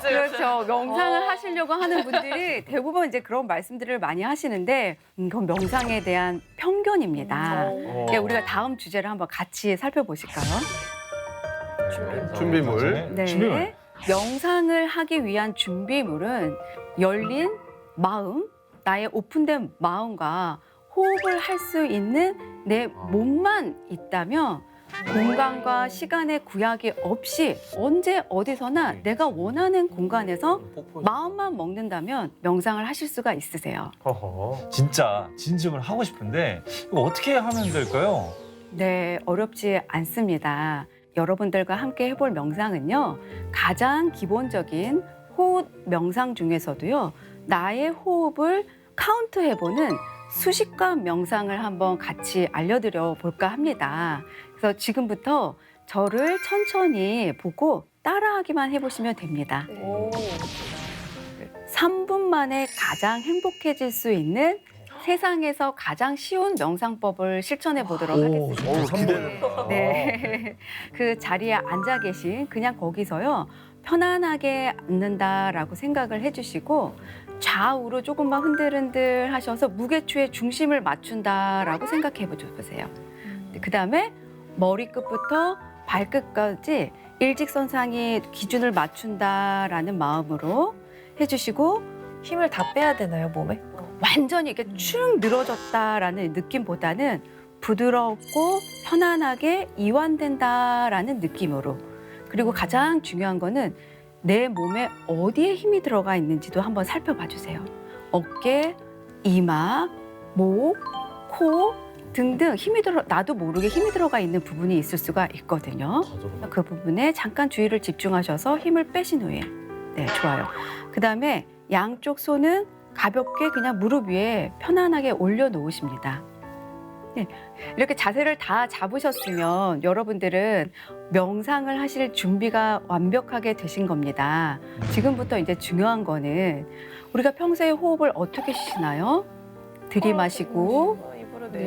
그렇죠. 명상을 하시려고 하는 분들이 대부분 이제 그런 말씀들을 많이 하시는데 그건 명상에 대한 편견입니다. 그러니까 우리가 다음 주제를 한번 같이 살펴보실까요? 준비물. 네. 준비물. 명상을 하기 위한 준비물은 열린 마음, 나의 오픈된 마음과 호흡을 할 수 있는 내 몸만 있다면 공간과 시간의 구약이 없이 언제 어디서나 내가 원하는 공간에서 마음만 먹는다면 명상을 하실 수가 있으세요. 진짜 진심을 하고 싶은데 이거 어떻게 하면 될까요? 네, 어렵지 않습니다. 여러분들과 함께 해볼 명상은요, 가장 기본적인 호흡 명상 중에서도요, 나의 호흡을 카운트해보는 수식관 명상을 한번 같이 알려드려 볼까 합니다. 그래서 지금부터 저를 천천히 보고 따라하기만 해보시면 됩니다. 3분 만에 가장 행복해질 수 있는 세상에서 가장 쉬운 명상법을 실천해 보도록 하겠습니다. 네. 그 자리에 앉아 계신 그냥 거기서요. 편안하게 앉는다라고 생각을 해주시고 좌우로 조금만 흔들흔들 하셔서 무게추의 중심을 맞춘다라고 생각해 보세요. 그다음에 머리끝부터 발끝까지 일직선상의 기준을 맞춘다라는 마음으로 해주시고 힘을 다 빼야 되나요, 몸에? 완전히 이렇게 축 늘어졌다라는 느낌보다는 부드럽고 편안하게 이완된다라는 느낌으로, 그리고 가장 중요한 거는 내 몸에 어디에 힘이 들어가 있는지도 한번 살펴봐 주세요. 어깨, 이마, 목, 코 등등 나도 모르게 힘이 들어가 있는 부분이 있을 수가 있거든요. 그 부분에 잠깐 주의를 집중하셔서 힘을 빼신 후에, 네, 좋아요. 그다음에 양쪽 손은 가볍게 그냥 무릎 위에 편안하게 올려놓으십니다. 이렇게 자세를 다 잡으셨으면 여러분들은 명상을 하실 준비가 완벽하게 되신 겁니다. 지금부터 이제 중요한 거는 우리가 평소에 호흡을 어떻게 쉬시나요? 들이마시고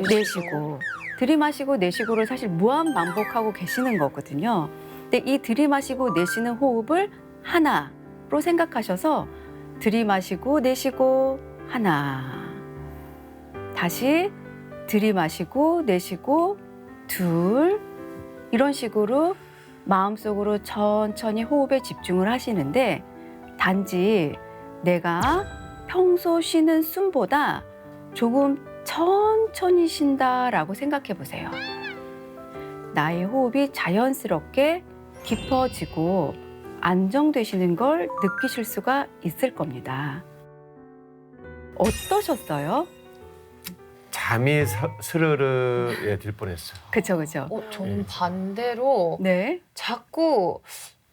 내쉬고 들이마시고 내쉬고를 사실 무한 반복하고 계시는 거거든요. 근데 이 들이마시고 내쉬는 호흡을 하나로 생각하셔서 들이마시고 내쉬고 하나, 다시 들이마시고 내쉬고 둘, 이런 식으로 마음속으로 천천히 호흡에 집중을 하시는데 단지 내가 평소 쉬는 숨보다 조금 천천히 쉰다라고 생각해 보세요. 나의 호흡이 자연스럽게 깊어지고 안정되시는 걸 느끼실 수가 있을 겁니다. 어떠셨어요? 잠이 스르르 들 뻔했어요. 그쵸, 그쵸. 저는 반대로 네. 자꾸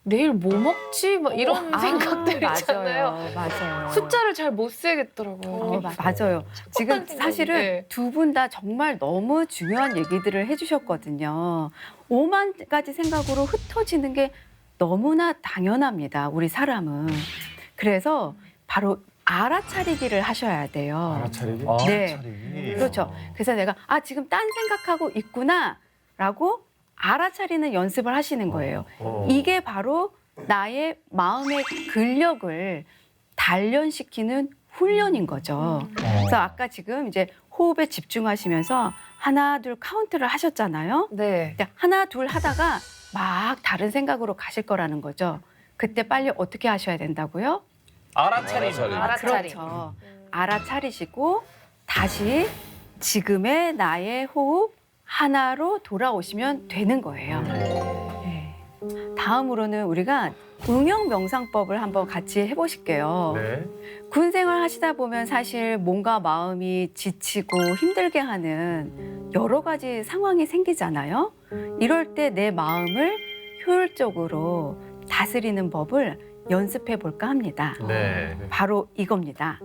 내일 뭐 먹지? 막 이런 생각들 있잖아요. 맞아요. 숫자를 잘 못 세겠더라고요. 맞아요. 지금 생각인데. 사실은 두 분 다 정말 너무 중요한 얘기들을 해주셨거든요. 5만 가지 생각으로 흩어지는 게 너무나 당연합니다. 우리 사람은. 그래서 바로 알아차리기를 하셔야 돼요. 알아차리기? 네. 알아차리기. 그렇죠. 그래서 내가 지금 딴 생각하고 있구나라고 알아차리는 연습을 하시는 거예요. 이게 바로 나의 마음의 근력을 단련시키는 훈련인 거죠. 그래서 아까 지금 이제 호흡에 집중하시면서 하나, 둘 카운트를 하셨잖아요. 네. 하나, 둘 하다가 막 다른 생각으로 가실 거라는 거죠. 그때 빨리 어떻게 하셔야 된다고요? 알아차림. 그렇죠. 알아차리시고 다시 지금의 나의 호흡 하나로 돌아오시면 되는 거예요. 네. 다음으로는 우리가 응용 명상법을 한번 같이 해보실게요. 네. 군 생활 하시다 보면 사실 몸과 마음이 지치고 힘들게 하는 여러 가지 상황이 생기잖아요. 이럴 때 내 마음을 효율적으로 다스리는 법을 연습해 볼까 합니다. 네. 바로 이겁니다.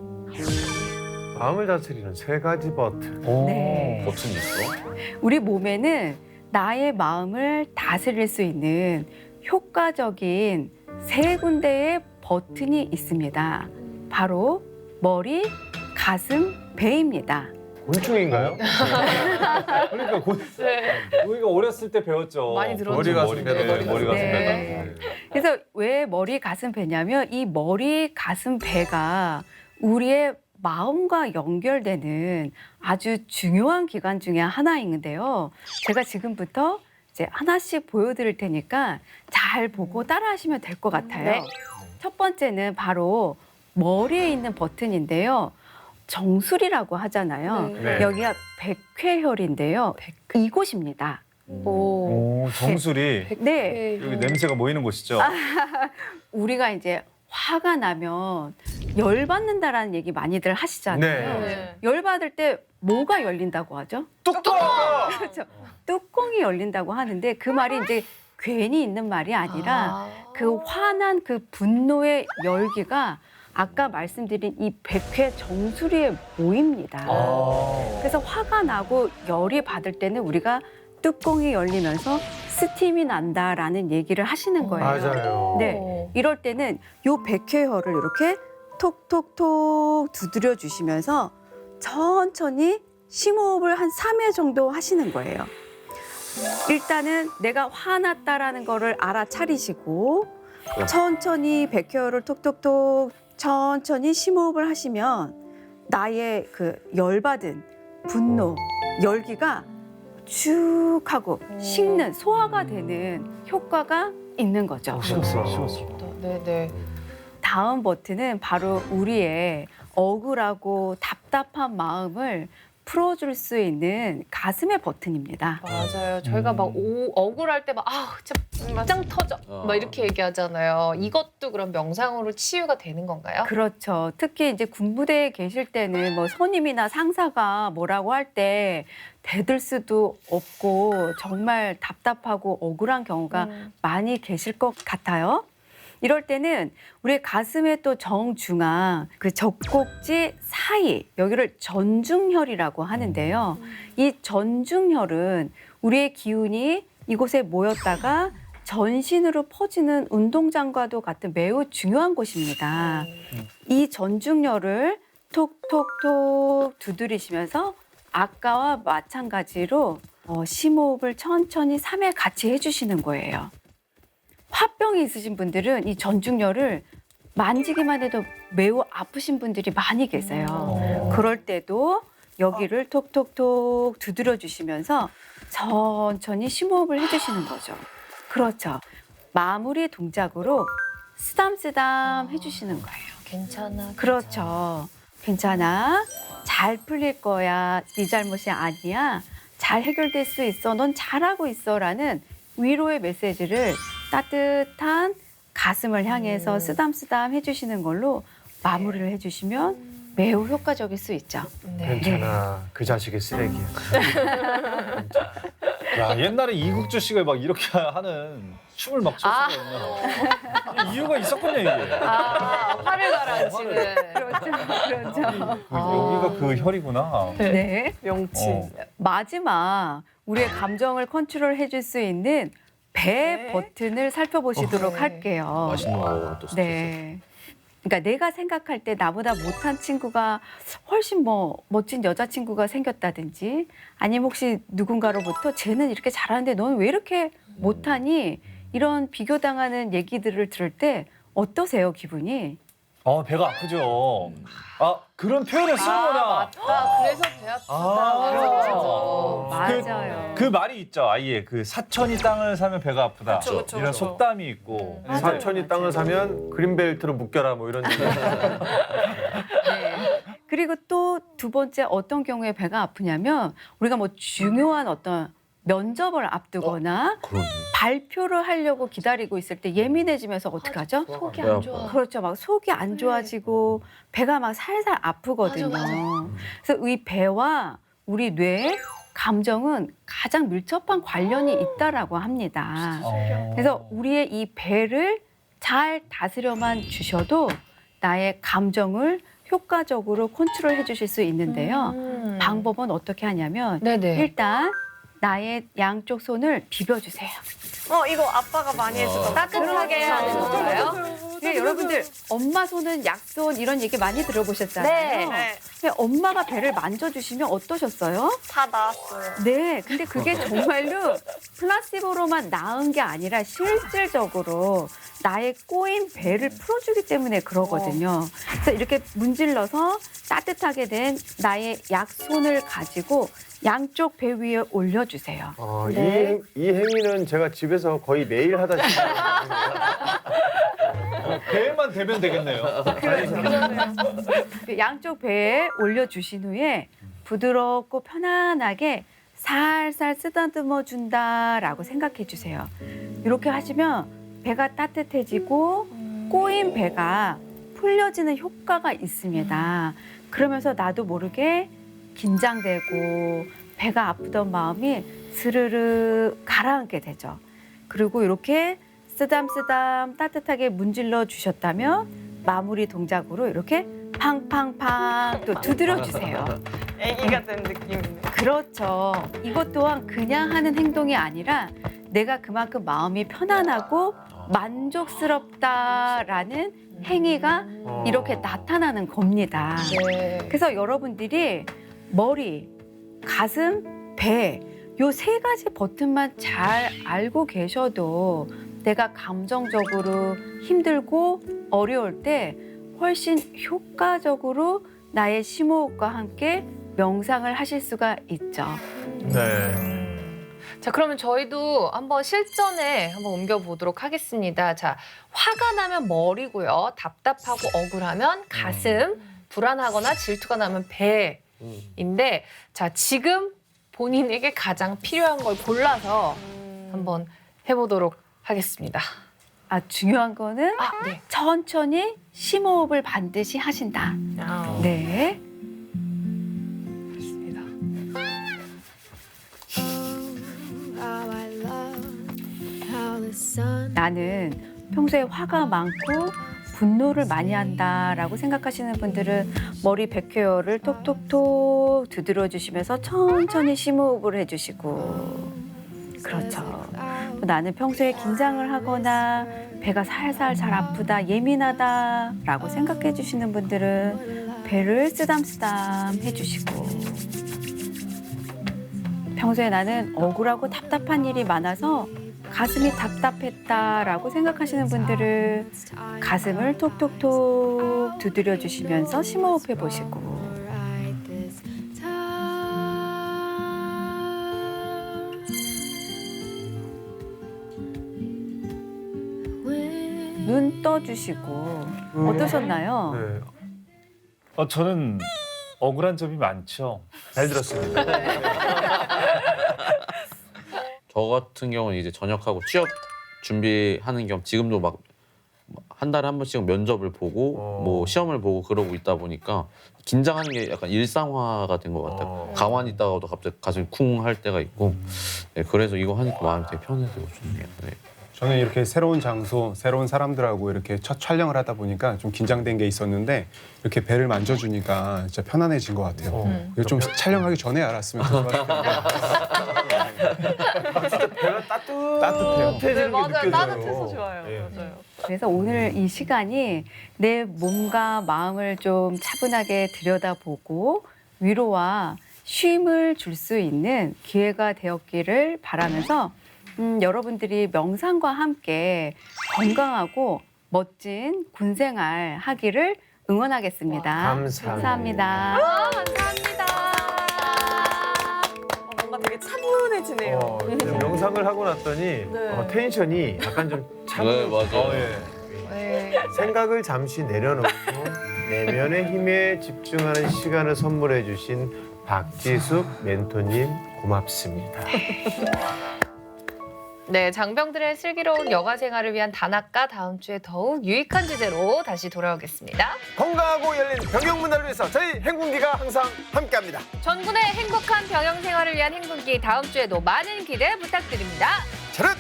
마음을 다스리는 3가지 버튼. 네. 버튼이 있어? 우리 몸에는 나의 마음을 다스릴 수 있는 효과적인 3군데의 버튼이 있습니다. 바로 머리, 가슴, 배입니다. 곤충인가요? 그러니까 우리가 어렸을 때 배웠죠. 많이 들었죠. 머리 가슴 배. 머리 가슴 네. 배다. 그래서 왜 머리, 가슴, 배냐면 이 머리, 가슴, 배가 우리의 마음과 연결되는 아주 중요한 기관 중에 하나인데요. 제가 지금부터 이제 하나씩 보여드릴 테니까 잘 보고 따라하시면 될 것 같아요. 네. 첫 번째는 바로 머리에 있는 버튼인데요. 정수리라고 하잖아요. 네. 여기가 백회혈인데요. 이곳입니다. 오, 정수리. 네. 여기 냄새가 모이는 곳이죠. 우리가 이제 화가 나면 열받는다라는 얘기 많이들 하시잖아요. 네. 열받을 때 뭐가 열린다고 하죠? 뚜껑! 그렇죠. 뚜껑이 열린다고 하는데 그 말이 이제 괜히 있는 말이 아니라 그 화난 그 분노의 열기가 아까 말씀드린 이 백회 정수리에 모입니다. 그래서 화가 나고 열이 받을 때는 우리가 뚜껑이 열리면서 스팀이 난다라는 얘기를 하시는 거예요. 맞아요. 네, 이럴 때는 요 백회혈을 이렇게 톡톡톡 두드려 주시면서 천천히 심호흡을 한 3회 정도 하시는 거예요. 일단은 내가 화났다라는 거를 알아차리시고 천천히 백회혈을 톡톡톡 천천히 심호흡을 하시면 나의 그 열받은 분노, 열기가 쭉 하고 식는 소화가 되는 효과가 있는 거죠. 쉬웠어. 네네. 다음 버튼은 바로 우리의 억울하고 답답한 마음을 풀어줄 수 있는 가슴의 버튼입니다. 맞아요. 저희가 막 억울할 때 막 진짜 짱 터져 막 이렇게 얘기하잖아요. 이것도 그럼 명상으로 치유가 되는 건가요? 그렇죠. 특히 이제 군부대에 계실 때는 뭐 선임이나 상사가 뭐라고 할 때 대들 수도 없고 정말 답답하고 억울한 경우가 많이 계실 것 같아요. 이럴 때는 우리 가슴의 또 정중앙 그 젖꼭지 사이 여기를 전중혈이라고 하는데요. 이 전중혈은 우리의 기운이 이곳에 모였다가 전신으로 퍼지는 운동장과도 같은 매우 중요한 곳입니다. 이 전중혈을 톡톡톡 두드리시면서 아까와 마찬가지로 심호흡을 천천히 3회 같이 해주시는 거예요. 화병이 있으신 분들은 이 전중혈을 만지기만 해도 매우 아프신 분들이 많이 계세요. 그럴 때도 여기를 톡톡톡 두드려 주시면서 천천히 심호흡을 해주시는 거죠. 그렇죠. 마무리 동작으로 쓰담쓰담 해주시는 거예요. 괜찮아. 그렇죠. 괜찮아. 잘 풀릴 거야. 네 잘못이 아니야. 잘 해결될 수 있어. 넌 잘하고 있어. 라는 위로의 메시지를 따뜻한 가슴을 향해서 쓰담쓰담 해주시는 걸로 마무리를 해주시면 매우 효과적일 수 있죠. 괜찮아. 그 자식의 쓰레기야. 야, 옛날에 이국주 씨가 막 이렇게 하는 춤을 막 췄었거든요. 이유가 있었군요, 이게. 화를 가라앉히는. 그렇죠. 여기가 그 혈이구나. 네. 명칭. 마지막 우리의 감정을 컨트롤 해줄 수 있는 배 버튼을 살펴보시도록 할게요. 맛있는 거 또 스트레스. 네. 그러니까 내가 생각할 때 나보다 못한 친구가 훨씬 뭐 멋진 여자친구가 생겼다든지 아니면 혹시 누군가로부터 쟤는 이렇게 잘하는데 너는 왜 이렇게 못하니? 이런 비교당하는 얘기들을 들을 때 어떠세요, 기분이? 배가 아프죠. 그런 표현을 쓰는구나. 맞다. 그래서 배 아프다. 맞아요. 그 말이 있죠. 아예 그 사천이 땅을 사면 배가 아프다. 그쵸, 그쵸, 이런 그쵸. 속담이 있고. 사천이 땅을 사면 그린벨트로 묶여라 뭐 이런 얘기. 네. 그리고 또 두 번째 어떤 경우에 배가 아프냐면 우리가 뭐 중요한 어떤 면접을 앞두거나 발표를 하려고 기다리고 있을 때 예민해지면서 어떻게 하죠? 속이 안 좋아. 그렇죠. 막 속이 안 좋아지고 배가 막 살살 아프거든요. 그래서 이 배와 우리 뇌, 감정은 가장 밀접한 관련이 있다라고 합니다. 그래서 우리의 이 배를 잘 다스려만 주셔도 나의 감정을 효과적으로 컨트롤해 주실 수 있는데요. 방법은 어떻게 하냐면 네네. 일단 나의 양쪽 손을 비벼주세요. 이거 아빠가 많이 해주던 따뜻하게 하는 건가요? 네, 여러분들 엄마 손은 약손 이런 얘기 많이 들어보셨잖아요. 네. 근데 엄마가 배를 만져주시면 어떠셨어요? 다 나았어요. 네, 근데 그게 정말로 플라시보로만 나은 게 아니라 실질적으로 나의 꼬인 배를 풀어주기 때문에 그러거든요. 그래서 이렇게 문질러서 따뜻하게 된 나의 약손을 가지고 양쪽 배 위에 올려주세요. 이 행위는 제가 집에서 거의 매일 하다 배만 대면 되겠네요. 양쪽 배에 올려주신 후에 부드럽고 편안하게 살살 쓰다듬어 준다라고 생각해 주세요. 이렇게 하시면 배가 따뜻해지고 꼬인 배가 풀려지는 효과가 있습니다. 그러면서 나도 모르게 긴장되고 배가 아프던 마음이 스르르 가라앉게 되죠. 그리고 이렇게 쓰담쓰담 따뜻하게 문질러 주셨다면 마무리 동작으로 이렇게 팡팡팡 또 두드려 주세요. 애기가 된 느낌이네. 그렇죠. 이것 또한 그냥 하는 행동이 아니라 내가 그만큼 마음이 편안하고 만족스럽다라는 행위가 이렇게 나타나는 겁니다. 그래서 여러분들이 머리, 가슴, 배, 요 세 가지 버튼만 잘 알고 계셔도 내가 감정적으로 힘들고 어려울 때 훨씬 효과적으로 나의 심호흡과 함께 명상을 하실 수가 있죠. 네. 자, 그러면 저희도 한번 실전에 한번 옮겨보도록 하겠습니다. 자, 화가 나면 머리고요. 답답하고 억울하면 가슴, 불안하거나 질투가 나면 배인데, 자, 지금 본인에게 가장 필요한 걸 골라서 한번 해보도록 하겠습니다. 중요한 거는 네. 천천히 심호흡을 반드시 하신다. 네. 좋습니다. 나는 평소에 화가 많고 분노를 많이 한다라고 생각하시는 분들은 머리 백헤어를 톡톡톡 두드려 주시면서 천천히 심호흡을 해주시고, 그렇죠. 나는 평소에 긴장을 하거나 배가 살살 잘 아프다, 예민하다라고 생각해 주시는 분들은 배를 쓰담쓰담 해주시고, 평소에 나는 억울하고 답답한 일이 많아서 가슴이 답답했다라고 생각하시는 분들은 가슴을 톡톡톡 두드려 주시면서 심호흡해 보시고, 눈 떠주시고. 어떠셨나요? 네. 저는 억울한 점이 많죠. 잘 들었습니다. 저 같은 경우는 이제 전역하고 취업 준비하는 겸 지금도 막 한 달에 한 번씩 면접을 보고 뭐 시험을 보고 그러고 있다 보니까 긴장하는 게 약간 일상화가 된 것 같아요. 가만히 있다가도 갑자기 가슴이 쿵 할 때가 있고, 네, 그래서 이거 하니까 마음이 되게 편해지고 좋네요. 네. 저는 이렇게 새로운 장소, 새로운 사람들하고 이렇게 첫 촬영을 하다 보니까 좀 긴장된 게 있었는데 이렇게 배를 만져주니까 진짜 편안해진 것 같아요. 이거 좀 촬영하기 전에 알았으면 더 좋았을 텐데. 진짜 배가 따뜻해지는 게 맞아요. 느껴져요. 따뜻해서 좋아요. 예. 맞아요. 그래서 오늘 이 시간이 내 몸과 마음을 좀 차분하게 들여다보고 위로와 쉼을 줄 수 있는 기회가 되었기를 바라면서 여러분들이 명상과 함께 건강하고 멋진 군생활 하기를 응원하겠습니다. 감사합니다. 뭔가 되게 차분해지네요. 명상을 하고 났더니 네. 텐션이 약간 좀 네, 맞아요. 생각을 잠시 내려놓고 내면의 힘에 집중하는 시간을 선물해 주신 박지숙 멘토님 고맙습니다. 네, 장병들의 슬기로운 여가 생활을 위한 단학과 다음 주에 더욱 유익한 주제로 다시 돌아오겠습니다. 건강하고 열린 병영 문화를 위해서 저희 행군기가 항상 함께합니다. 전군의 행복한 병영 생활을 위한 행군기 다음 주에도 많은 기대 부탁드립니다. 차렷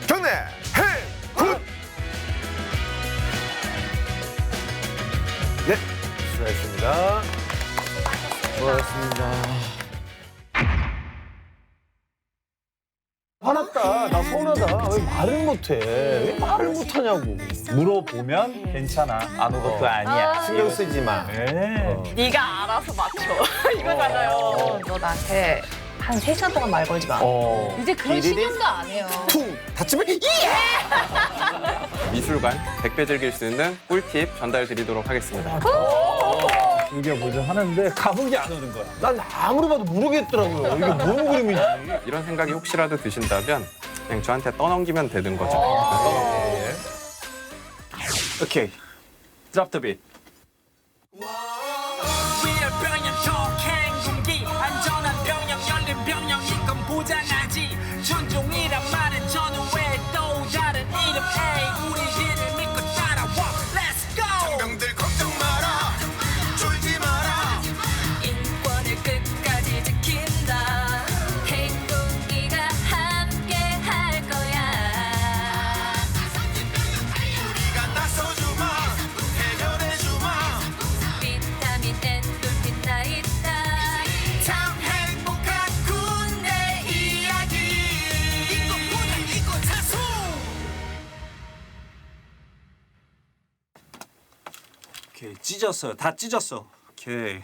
경례 행군. 네, 수고하셨습니다. 수고하셨습니다. 화났다. 나 서운하다. 왜 말을 못해? 왜 말을 못하냐고. 물어보면 괜찮아. 아무것도 아니야. 신경 쓰지 마. 네. 네가 알아서 맞춰. 이거잖아요. 너 나한테 한 3시간 동안 말 걸지 마. 이제 그런 신경도 안 해요. 퉁 다치면 미술관 100배 즐길 수 있는 꿀팁 전달드리도록 하겠습니다. 이게 뭐죠 하는데 감흥이 안 오는 거야. 난 아무리 봐도 모르겠더라고요. 이게 뭔 그림인지. 이런 생각이 혹시라도 드신다면 그냥 저한테 떠넘기면 되는 거죠. 오케이. Drop the beat. 안전한 병영 열린 병영 이건 보장하지 전종이란 말은 전후에 또 다른 이름 에이 우리들을 믿고 따라와 Let's go 장병들 걱정 마라 졸지 마라 인권을 끝까지 지킨다 행동기가 함께 할 거야 우리가 나서주마 해결해주마 비타민 엔돌핀 다 있다 참 행복한 군대 이야기 이거 사수 오케이 찢었어요. 다 찢었어. 오케이.